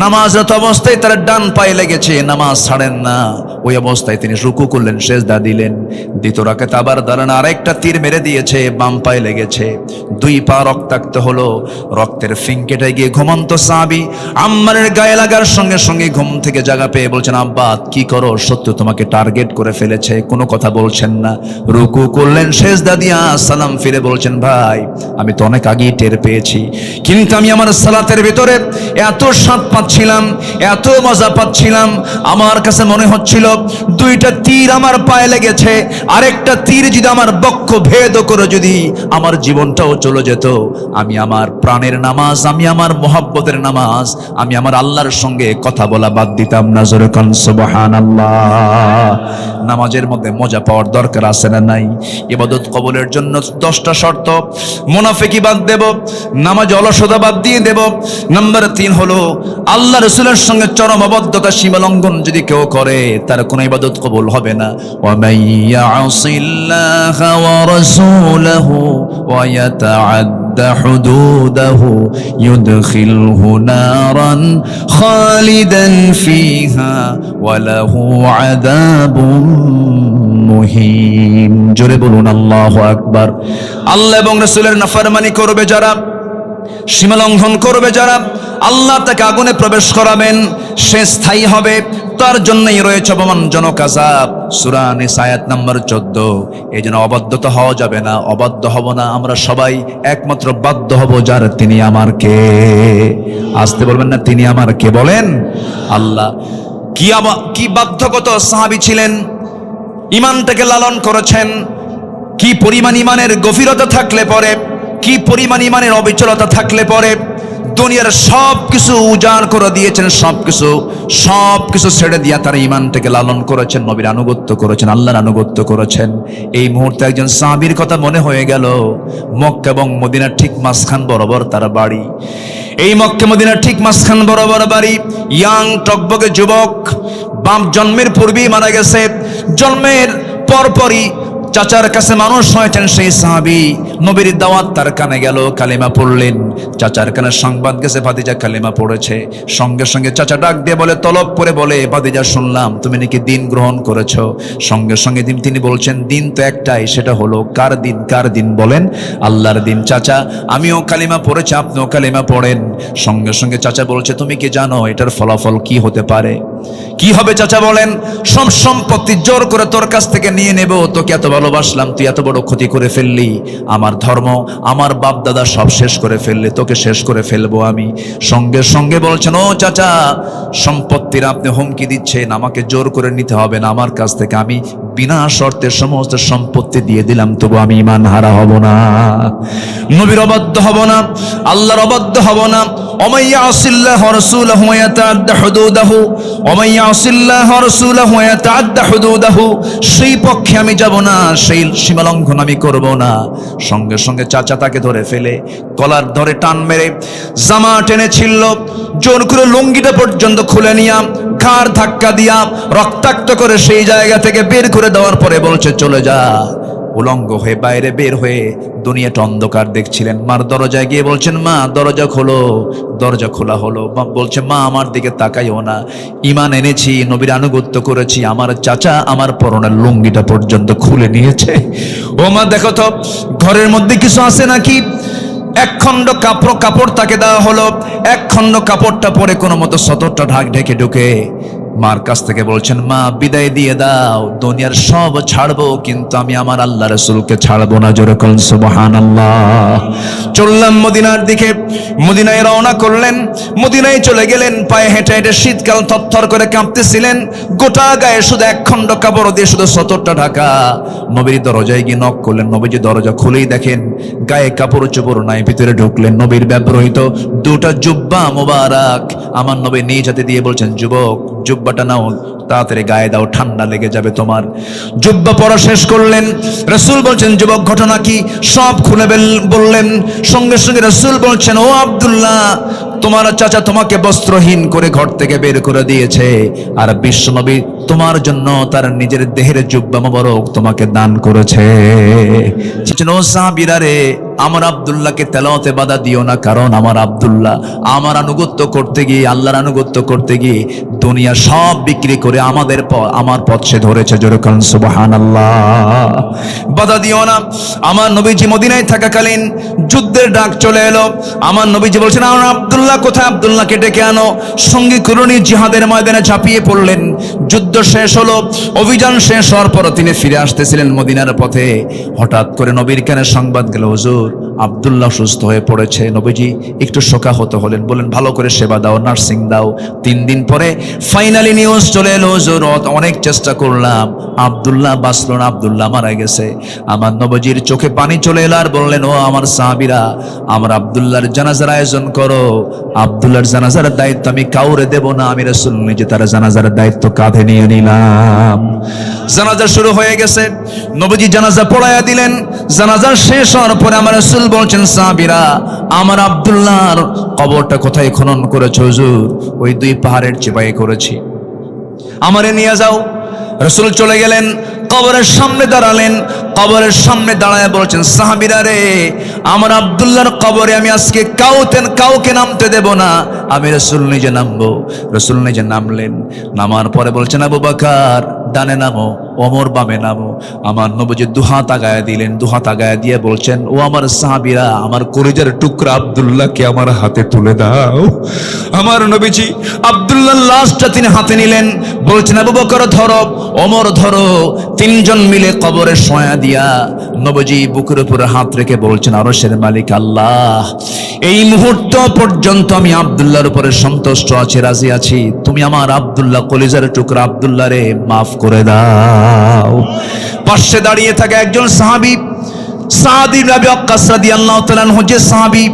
নামাজরত অবস্থায় তার ডান পায়ে লেগেছে, নামাজ ছাড়েন না। ওই অবস্থায় তিনি রুকু করলেন, সেজদা দিলেন। দ্বিতীয় রাকাতে আবার দাঁড়ান, আরেকটা তীর মেরে দিয়েছে, বাম পায়ে লেগেছে, দুই পা রক্তাক্ত হলো। রক্তের ফিঙ্কেটে গিয়ে ঘুমন্ত সাহাবী আম্মারের গায়ে লাগার সঙ্গে সঙ্গে ঘুম থেকে জাগা পেয়ে বলছেন, আব্বা কি করো, শত্রু তোমাকে টার্গেট করে ফেলেছে। কোনো কথা বলছেন না, রুকু করলেন, সেজদা দিয়া সালাম ফিরে বলছেন, ভাই আমি তো অনেক আগেই টের পেয়েছি, কিন্তু আমি আমার সালাতের ভিতরে এত স্বাদ পাচ্ছিলাম, এত মজা পাচ্ছিলাম, আমার কাছে মনে হচ্ছিল দুইটা তীর আমার পায়ে লেগেছে, আরেকটা তীর যদি আমার বক্ষ ভেদ করে যদি আমার জীবনটাও চলে যেত, আমি আমার প্রাণের নামাজ, আমি আমার মোহাব্বতের নামাজ, আমি আমার আল্লাহর সঙ্গে কথা বলা বাদ দিতাম না। জোরে কোন সুবহানাল্লাহ। নামাজের মধ্যে মজা পাওয়ার দরকার আছে না নাই? ইবাদত কবুলের জন্য 10টা শর্ত। মুনাফিকি বাদ দেব, নামাজ অলসতা বাদ দিয়ে দেব। নাম্বার 3 হলো আল্লাহ রাসূলের সঙ্গে চরম অবাধ্যতা, সীমা লঙ্ঘন যদি কেউ করে তার কোনো ইবাদত কবুল হবে না। ওয়া মাইয়াসিল্লাহা ওয়া রাসূলাহু ওয়া ইয়াতাআদ্দা হুদুদাহু ইউদখিলহু নারান খালিদান ফিহা ওয়া লাহু আযাবুম মুহিন। জোরে বলুন আল্লাহু আকবার। আল্লাহ এবং রাসূলের নাফরমানি করবে যারা, সীমা লঙ্ঘন করবে যারা, আল্লাহ তাকে আগুনে প্রবেশ করাবেন, সে স্থায়ী হবে, তার জন্যই রয়েছে অপমানজনক আযাব। সূরা নিসা আয়াত নাম্বার 14। এই জন্য অবাধ্যতা হওয়া যাবে না, অবাধ্য হব না। আমরা সবাই একমাত্র বাধ্য হব যার, তিনি আমার কে। আসতে বলবেন না, তিনি আমার কে, বলেন আল্লাহ। কি বাধ্যগত সাহাবী ছিলেন, ইমানটাকে লালন করেছেন। কি পরিমাণ ইমানের গভীরতা থাকলে পরে, কি পরিমাণ ইমানের অবিচলতা থাকলে পরে দুনিয়ার সব কিছু উজাড় করে দিয়েছেন, সব কিছু ছেড়ে দিয়া তারা ইমানটাকে লালন করেছেন, নবীর আনুগত্য করেছেন, আল্লাহর আনুগত্য করেছেন। এই মুহূর্তে একজন সাহাবীর কথা মনে হয়ে গেল। মক্কা এবং মদিনার ঠিক মাঝখান বরাবর তার বাড়ি। এই মক্কা মদিনার ঠিক মাঝখান বরাবর বাড়ি। ইয়াং টকবকে যুবক, বাপ জন্মের পূর্বেই মারা গেছে, জন্মের পরপরই চাচার কাছে মানুষ হয়েছেন সেই সাহাবী। নবীর দাওয়াত তার কানে গেল, কালেমা পড়লেন। চাচার কানে সংবাদ গেছে ভাতিজা কালেমা পড়েছে। সঙ্গে সঙ্গে চাচা ডাক দিয়ে বলে, তলব করে বলে, ভাতিজা শুনলাম তুমি নাকি দিন গ্রহণ করেছো। সঙ্গে সঙ্গে তিনি বলছেন, দিন তো একটাই, সেটা হলো কার দিন? কার দিন বলেন? আল্লাহর দিন। চাচা আমিও কালেমা পড়েছি, আপনিও কালেমা পড়েন। সঙ্গে সঙ্গে চাচা বলছে, তুমি কি জানো এটার ফলাফল কি হতে পারে? কি হবে চাচা বলেন? সব সম্পত্তি জোর করে তোর কাছ থেকে নিয়ে নেব, তোকে এত ভালোবাসলাম, তুই এত বড় ক্ষতি করে ফেললি, আমার ধর্ম, আমার বাপ দাদা সব শেষ করে ফেললে, তোকে শেষ করে ফেলবো আমি। সঙ্গে সঙ্গে বলছেন, ও চাচা, সম্পত্তির আপনি হুমকি দিচ্ছেন, আমাকে জোর করে নিতে হবে না আমার কাছ থেকে, আমি বিনা শর্তে সমস্ত সম্পত্তি দিয়ে দিলাম, তবু আমি ঈমান হারা হব না, নবীর অবাধ্য হব না, আল্লাহর অবাধ্য হব না। ওমাই ইয়াসিল্লাহ ওয়া রাসূলাহু ওয়া ইয়াতাআদ্দা হুদুদাহু, ওমাই ইয়াসিল্লাহ ওয়া রাসূলাহু ওয়া ইয়াতাআদ্দা হুদুদাহু, সেই পক্ষে আমি যাব না, সেই সীমা লঙ্ঘন আমি করব না। সঙ্গে সঙ্গে চাচা তাকে ধরে ফেলে, কলার ধরে টান মেরে জামা টেনে ছিলল, জোর করে লুঙ্গিটা পর্যন্ত খুলে নিয়া, ঘাড় ধাক্কা দিয়া রক্তাক্ত করে সেই জায়গা থেকে বের করে দেওয়ার পরে বলছে, চলে যা। উলঙ্গ হয়ে বাইরে বের হয়ে দুনিয়াটা অন্ধকার দেখছিলেন। মার দরজায় গিয়ে বলছেন, মা দরজা খোলো। দরজা খোলা হলো। বলছে, মা আমার দিকে তাকাইও না, ঈমান এনেছি, নবীর আনুগত্য করেছি। আমার চাচা আমার পরনের লুঙ্গিটা পর্যন্ত খুলে নিয়েছে। ও মা দেখো তো ঘরের মধ্যে কিছু আছে নাকি। এক খণ্ড কাপড় তাকে দেওয়া হলো। এক খণ্ড কাপড়টা পরে কোনো মতো সতরটা ঢেকে ঢুকে মার কাছ থেকে বলছেন, মা বিদায় দিয়ে দাও, দুনিয়ার সব ছাড়বো কিন্তু আমি আমার আল্লাহ রাসূলকে ছাড়বো না। জোরে বলেন সুবহানাল্লাহ। চললাম মদিনার দিকে, মদিনায় রওনা করলেন। মদিনায় চলে গেলেন, পায়ে হেঁটে হেঁটে, শীতকাল থরথর করে কাঁপতেছিলেন, গোটা গায়ে শুধু এক খণ্ড কাপড় দিয়ে শুধু সতরটা ঢাকা। নবীর দরজায় গিয়ে নক করলেন। নবীজি দরজা খুলেই দেখেন গায়ে কাপড় চোপড় নাই। ভিতরে ঢুকলেন, নবীর ব্যবহৃত দুটা জুব্বা মোবারক আমার নবী নিজ হাতে দিয়ে বলছেন, যুবক জুব্বাটা নাও, তাড়াতাড়ি গায়ে দাও, ঠান্ডা লেগে যাবে তোমার। জুব্বা পরা শেষ করলেন। রাসূল বলছেন, যুবক ঘটনা কি? সব খুলে বললেন। সঙ্গে সঙ্গে রাসূল বলছেন, ও আব্দুল্লাহ, তোমার চাচা তোমাকে বস্ত্রহীন করে ঘর থেকে বের করে দিয়েছে, আর বিশ্বনবী তোমার জন্য তার নিজের দেহের জুব্বা মোবারক তোমাকে দান করেছে। ও সাহাবীরা রে, আমার আব্দুল্লাহকে তেলাওয়াতে বাধা দিও না, কারণ আমার আব্দুল্লাহ আমার আনুগত্য করতে গিয়ে, আল্লাহর আনুগত্য করতে গিয়ে দুনিয়া সব বিক্রি করে আমার পথ সে ধরেছে। জোরে বলুন সুবহানাল্লাহ। বাধা দিও না। আমার নবীজি মদিনায় থাকাকালীন যুদ্ধের ডাক চলে এলো। আমার নবীজি বলছেন, আমার আব্দুল্লাহ কোথায়? আব্দুল্লাহকে ডেকে আনো। সঙ্গী কুরুনি জিহাদের ময়দানে ঝাঁপিয়ে পড়লেন। যুদ্ধ শেষ হলো, অভিযান শেষ হওয়ার পর তিনি ফিরে আসতেছিলেন মদিনার পথে। হঠাৎ করে নবীর কানে সংবাদ গেল, হুজুর আব্দুল্লাহ সুস্থ হয়ে পড়েছে। নবীজি একটু শোকাহত হলেন, বলেন ভালো করে সেবা দাও, নার্সিং দাও। 3 দিন পরে ফাইনালি নিউজ চলে এলো, হুজুর অনেক চেষ্টা করলাম, আব্দুল্লাহ বাঁচলো না, আব্দুল্লাহ মারা গেছে। আমার নবীজির চোখে পানি চলে এলো, আর বললেন, ও আমার সাহাবীরা, আমার আব্দুল্লাহর জানাজার আয়োজন করো। আব্দুল্লাহর জানাজার দায়িত্ব আমি কাউরে দেব না, আমি রাসূল নিজে তার জানাজার দায়িত্ব কাঁধে নিয়ে নিলাম। জানাজা শুরু হয়ে গেছে, নবীজি জানাজা পড়ায়া দিলেন। জানাজা শেষ হওয়ার পরে আমার রাসূল বলছেন, সাহাবীরা, আমার আব্দুল্লাহর কবরটা কোথায় খনন করেছো? হুজুর ওই 2 পাহাড়ের চিপায় করেছি, আমারে নিয়ে যাও। রাসূল চলে গেলেন, কবরের সামনে দাঁড়ালেন। কবরের সামনে দাঁড়ায় বলছেন, সাহাবীরা রে, আমার আব্দুল্লাহর কবরে আমি আজকে কাউকে নামতে দেব না, আমি রাসূল নিজে নামবো। রাসূল নিজে নামলেন। নামার পরে বলছেন, আবু বকর ডানে নামো, ওমর বামে নামো। আমার নবীজি দুহাত আগায়া দিলেন। দুহাত আগায়া দিয়ে বলছেন, ও আমার সাহাবীরা, আমার কলিজার টুকরা আব্দুল্লাহকে আমার হাতে তুলে দাও। আমার নবীজি আব্দুল্লাহর লাশটা তিনি হাতে নিলেন। বলছেন, আবু বকর ধরো, ওমর ধরো। 3 জন মিলে কবরে শোয়া দিয়া নবীজি বুকের উপরে হাত রেখে বলছেন, আরশের মালিক আল্লাহ, এই মুহূর্ত পর্যন্ত আমি আব্দুল্লাহর উপরে সন্তুষ্ট আছি, রাজি আছি। তুমি আমার আব্দুল্লাহ, কলিজার টুকরা আব্দুল্লাহ রে মাফ করে দাও। পাশে দাঁড়িয়ে থাকা একজন সাহাবী, সাদ ইবনে আবি ওয়াক্কাস রাদিয়াল্লাহু তাআলা আনহু, যে সাহাবী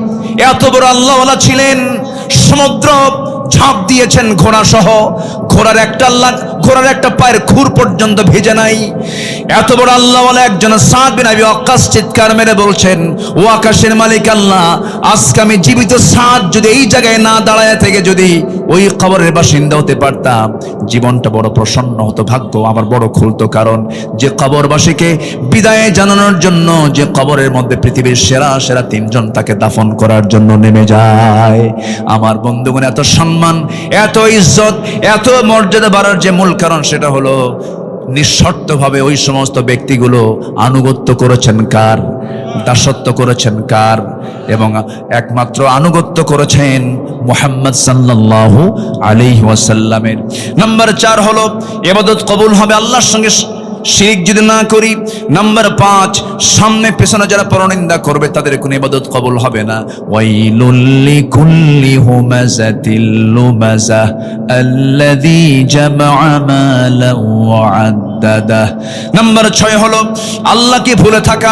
এত বড় আল্লাহওয়ালা ছিলেন, সমুদ্র ঝাঁপ দিয়েছেন ঘোড়া সহ, ঘোড়ার একটা পায়ের খুর পর্যন্ত ভেজে নাই। এত বড় আল্লাহওয়ালা একজন সাদ বিন আবি ওয়াক্কাস চিৎকার মেরে বলছেন, ও আকাশের মালিক আল্লাহ, আজকে আমি জীবিত সাদ যদি এই জায়গায় না দাঁড়ায় থেকে যদি ওই কবরের বাসিন্দা হতে পারতাম, জীবনটা বড় প্রসন্ন হতো, ভাগ্য আমার বড় খুলতো। কারণ যে কবরবাসীকে বিদায় জানানোর জন্য, যে কবরের মধ্যে পৃথিবীর সেরা 3 জন তাকে দাফন করার জন্য নেমে যায়। আমার বন্ধুগণ, এত সম্মান, এত ইজ্জত, এত মর্যাদা বাড়ার যে মূল কারণ, সেটা হলো নিঃশর্তভাবে ওই সমস্ত ব্যক্তিগুলো আনুগত্য করেছেন কার? দাসত্ব করেছেন কার? এবং একমাত্র আনুগত্য করেছেন মুহাম্মদ সাল্লাল্লাহু আলাইহি ওয়াসাল্লামের। নাম্বার 4 হলো ইবাদত কবুল হবে আল্লাহর সঙ্গে শিরক যদি না করি। নাম্বার 5, সামনে পেছনে যারা পরনিন্দা করবে তাদের কোনো ইবাদত কবুল হবে না। ওয়াইলুল লিকুল্লি হুমাযাতিল লুমাযা আল্লাযী জামা'a মালান ওয়া আদ্দাদা। নাম্বার 6 হলো আল্লাহকে ভুলে থাকা,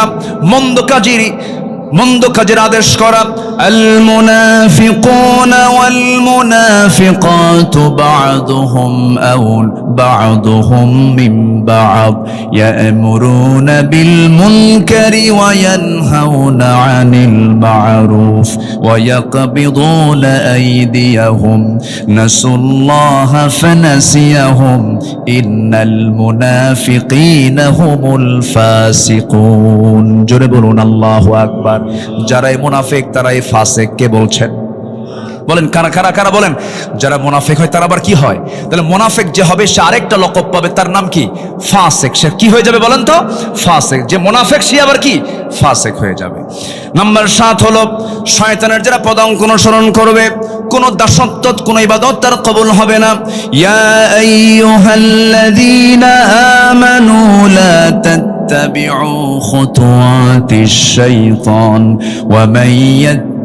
মন্দ কাজের আদেশ করা। আল মুনাফিকুনা ওয়াল মুনাফিকাতু বা'দুহুম মিন বা'দ ইয়া'মুরুনা বিল মুনকারি ওয়া ইয়ানহাউনা আনিল মা'রুফ ওয়া ইয়াকবিদুনা আইদিয়াহুম নাসুল্লাহা ফানাসিয়াহুম ইন্নাল মুনাফিকিনা হুমুল ফাসিকুন। জোরে বলুন আল্লাহু আকবার। যারা মুনাফিক তারাই ফাসিক। কে বলছেন? বলেন কারা বলেন। যারা মুনাফিক হয় তারা আবার কি হয়? তাহলে মুনাফিক যে হবে সে আরেকটা লকব পাবে, তার নাম কি? ফাসিক। সে কি হয়ে যাবে বলেন তো? ফাসিক। যে মুনাফিক সে আবার কি? ফাসিক হয়ে যাবে। নাম্বার 7 হলো শয়তানের যারা পদাঙ্ক অনুসরণ করবে, কোন দাসত্ব, কোন ইবাদত তার কবুল হবে না। ইয়া আইয়ুহাল্লাযীনা আমানু লা তাত্তাবিউ খুতুওয়াতিশ শাইতান ওয়া মান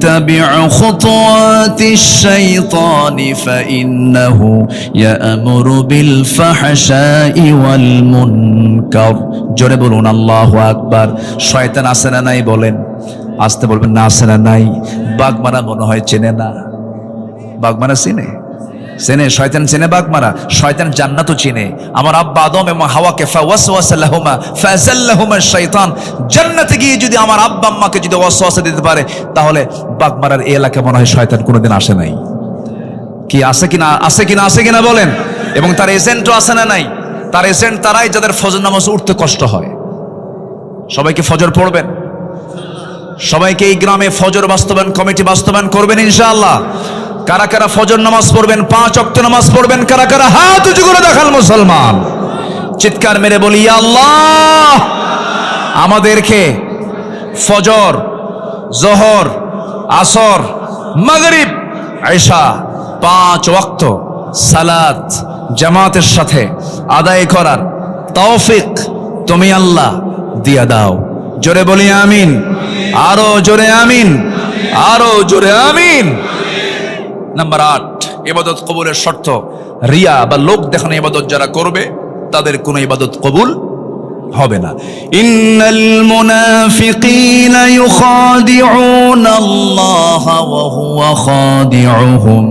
يتبع خطوات الشيطان فإنه يأمر بالفحشاء والمنكر। জোরে বলুন আল্লাহু আকবার। শয়তান আছে না নাই বলেন? আসতে বলবেন না, আছে না নাই? বাগমারা মনে হয় চেনে না। বাগমারা চিনে? চেনে শয়তান, চেনে বাঘ মারা? শয়তান জান্নাতও চিনে। আমার আব্বা আদম এবং হাওয়াকে ফাওয়াসওয়াসা লাহুমা ফাযাল্লাহুমা শাইতান, জান্নাতে গিয়ে যদি আমার আব্বা আম্মাকে যদি ওয়াসওয়াসা দিতে পারে, তাহলে বাঘ মারার এই এলাকা মনে হয় শয়তান কোনোদিন আসে নাই। কি আছে কিনা, আছে কিনা, আছে কিনা বলেন? এবং তার এজেন্টও আছে না নাই? তার এজেন্ট তারাই যাদের ফজর নামাজ উঠতে কষ্ট হয়। সবাইকে ফজর পড়বেন, সবাইকে এই গ্রামে ফজর বাস্তবায়ন কমিটি বাস্তবায়ন করবেন ইনশাআল্লাহ। কারা কারা ফজর নামাজ পড়বেন, 5 ওয়াক্ত নামাজ পড়বেন? কারা কারা হাত উঁচু করে দেখাল মুসলমান? চিৎকার মেরে বলি, ইয়া আল্লাহ, আমাদেরকে ফজর, জোহর, আসর, মাগরিব, ইশা 5 ওয়াক্ত সালাত জামাতের সাথে আদায় করার তৌফিক তুমি আল্লাহ দিয়া দাও। জোরে বলি আমিন, আরো জোরে আমিন, আরো জোরে আমিন। নাম্বার 8, ইবাদত কবুলের শর্ত, রিয়া বা লোক দেখানো ইবাদত যারা করবে তাদের কোনো ইবাদত কবুল হবে না। ইন্নাল মুনাফিকিনা ইউখাদিউনা আল্লাহ ওয়া হুয়া খাদিউহুম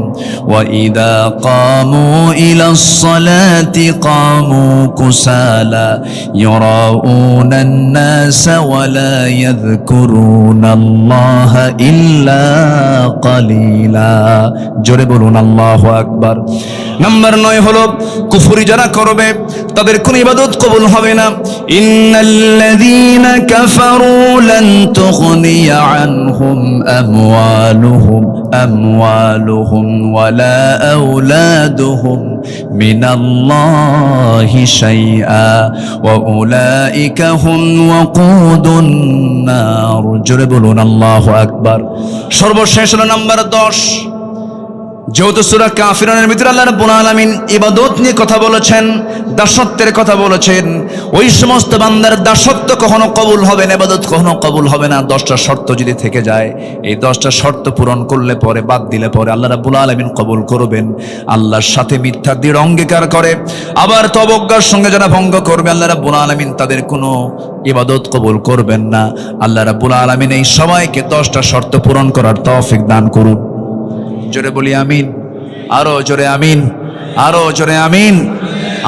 ওয়া ইযা কামু ইলাস সালাতি কামু কুসালা ইউরাউনা আন-নাস ওয়া লা ইয়াযকুরুনা আল্লাহ ইল্লা কালিলা। জোরে বলুন আল্লাহু আকবার। নাম্বার 9 হলো কুফরি যারা করবে তাদের কোনো ইবাদত কবুল হবে না। ইন্নাল্লাযীনা কাফারু লান তুগনিয়া আনহুম আমওয়ালুহুম ওয়ালা আওলাদুহুম মিনাল্লাহি শাইআ ওয়া উলাইকা হুম ওয়াকুদুন নার। জোরে বলুন আল্লাহু আকবার। সর্বশেষ হলো নাম্বার 10, যেহেতু সূরা কাফিরুনের ভিতরে আল্লাহ রাব্বুল আলামিন ইবাদত নিয়ে কথা বলেছেন, দাসত্বের কথা বলেছেন, ওই সমস্ত বান্দার দাসত্ব কখনো কবুল হবে না, ইবাদত কখনো কবুল হবে না। 10টা শর্ত যদি থেকে যায়, এই 10টা শর্ত পূরণ করলে পরে, বাদ দিলে পরে আল্লাহ রাব্বুল আলামিন কবুল করবেন। আল্লাহর সাথে মিথ্যা দৃঢ় অঙ্গীকার করে আবার তবজ্ঞার সঙ্গে যারা ভঙ্গ করবে, আল্লাহ রাব্বুল আলামিন তাদের কোনো ইবাদত কবুল করবেন না। আল্লাহ রাব্বুল আলামিন এই সবাইকে 10টা শর্ত পূরণ করার তৌফিক দান করুন। জোরে বলি আমিন, আরো জোরে আমিন, আরো জোরে আমিন।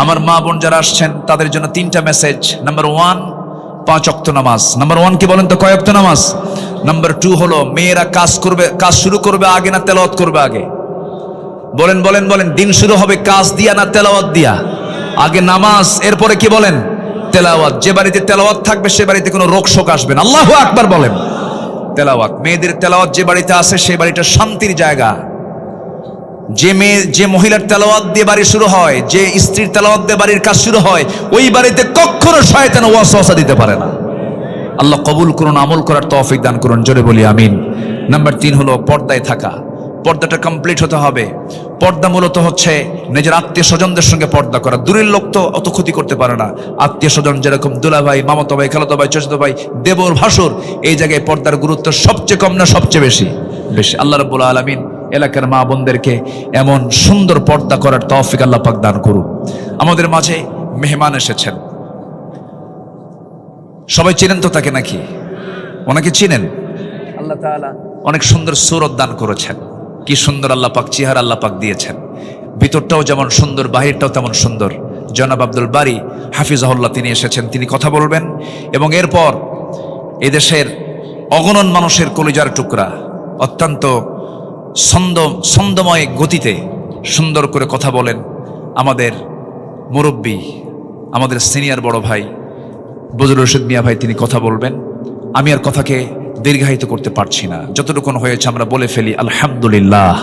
আমার মা বোন যারা আসছেন তাদের জন্য 3টা মেসেজ। নাম্বার 1, 5 ওয়াক্ত নামাজ। নাম্বার 1 কি বলেন তো, কয় ওয়াক্ত নামাজ? নাম্বার 2 হলো মেয়েরা কাজ শুরু করবে আগে না তেলাওয়াত করবে আগে? বলেন বলেন বলেন। দিন শুরু হবে কাজ দিয়া না তেলাওয়াত দিয়া? আগে নামাজ, এরপরে কি বলেন? তেলাওয়াত। যে বাড়িতে তেলাওয়াত থাকবে সে বাড়িতে কোনো রোগ শোক আসবে না। আল্লাহু আকবার বলেন। তেলাওয়াত, মেয়েদের তেলাওয়াত যে বাড়িতে আছে সেই বাড়িটা শান্তির জায়গা। যে মহিলার তেলাওয়াত দিয়ে বাড়ি শুরু হয়, যে স্ত্রীর তেলাওয়াত দিয়ে বাড়ির কাজ শুরু হয়, ওই বাড়িতে কখনো শয়তান ওয়াসওয়াসা দিতে পারে না। আল্লাহ কবুল করুন, আমল করার তৌফিক দান করুন। জোরে বলি আমিন। নাম্বার 3 হলো পর্দায় থাকা। পর্দাটা কমপ্লিট হতে হবে। পর্দা মূলত হচ্ছে নিজের আত্মীয় স্বজনদের সঙ্গে পর্দা করা। দূরের লোক তো অত ক্ষতি করতে পারে না, আত্মীয় স্বজন যেরকম দুলা ভাই, মামাতো ভাই, খালাতো ভাই, চাচাতো ভাই, দেবর, ভাসুর, এই জায়গায় পর্দার গুরুত্ব সবচেয়ে কম না সবচেয়ে বেশি? বেশি। আল্লাহ রাব্বুল আলামিন এলাকার মা বোনদেরকে এমন সুন্দর পর্দা করার তৌফিক আল্লাহ পাক দান করুন। আমাদের মাঝে মেহমান এসেছেন, সবাই চিনেন তো তাকে নাকি? ওনাকে চিনেন? আল্লাহ তাআলা অনেক সুন্দর সূরত দান করেছেন। কি সুন্দর আল্লাহ পাক চেহারা আল্লাহ পাক দিয়েছেন। ভিতরটাও যেমন সুন্দর, বাহিরটাও তেমন সুন্দর। জনাব আব্দুল বারী হাফিজাহুল্লাহ তিনি এসেছেন, তিনি কথা বলবেন। এবং এরপর এদেশের অগণন মানুষের কলিজার টুকরা অত্যন্ত ছন্দময় গতিতে সুন্দর করে কথা বলেন আমাদের মুরব্বী, আমাদের সিনিয়র বড় ভাই বজলুর রশিদ মিয়া ভাই, তিনি কথা বলবেন। আমি আর কথাকে দীর্ঘায়িত করতে পারছি না, যতটুকু হয়েছে আমরা বলে ফেলি আলহামদুলিল্লাহ।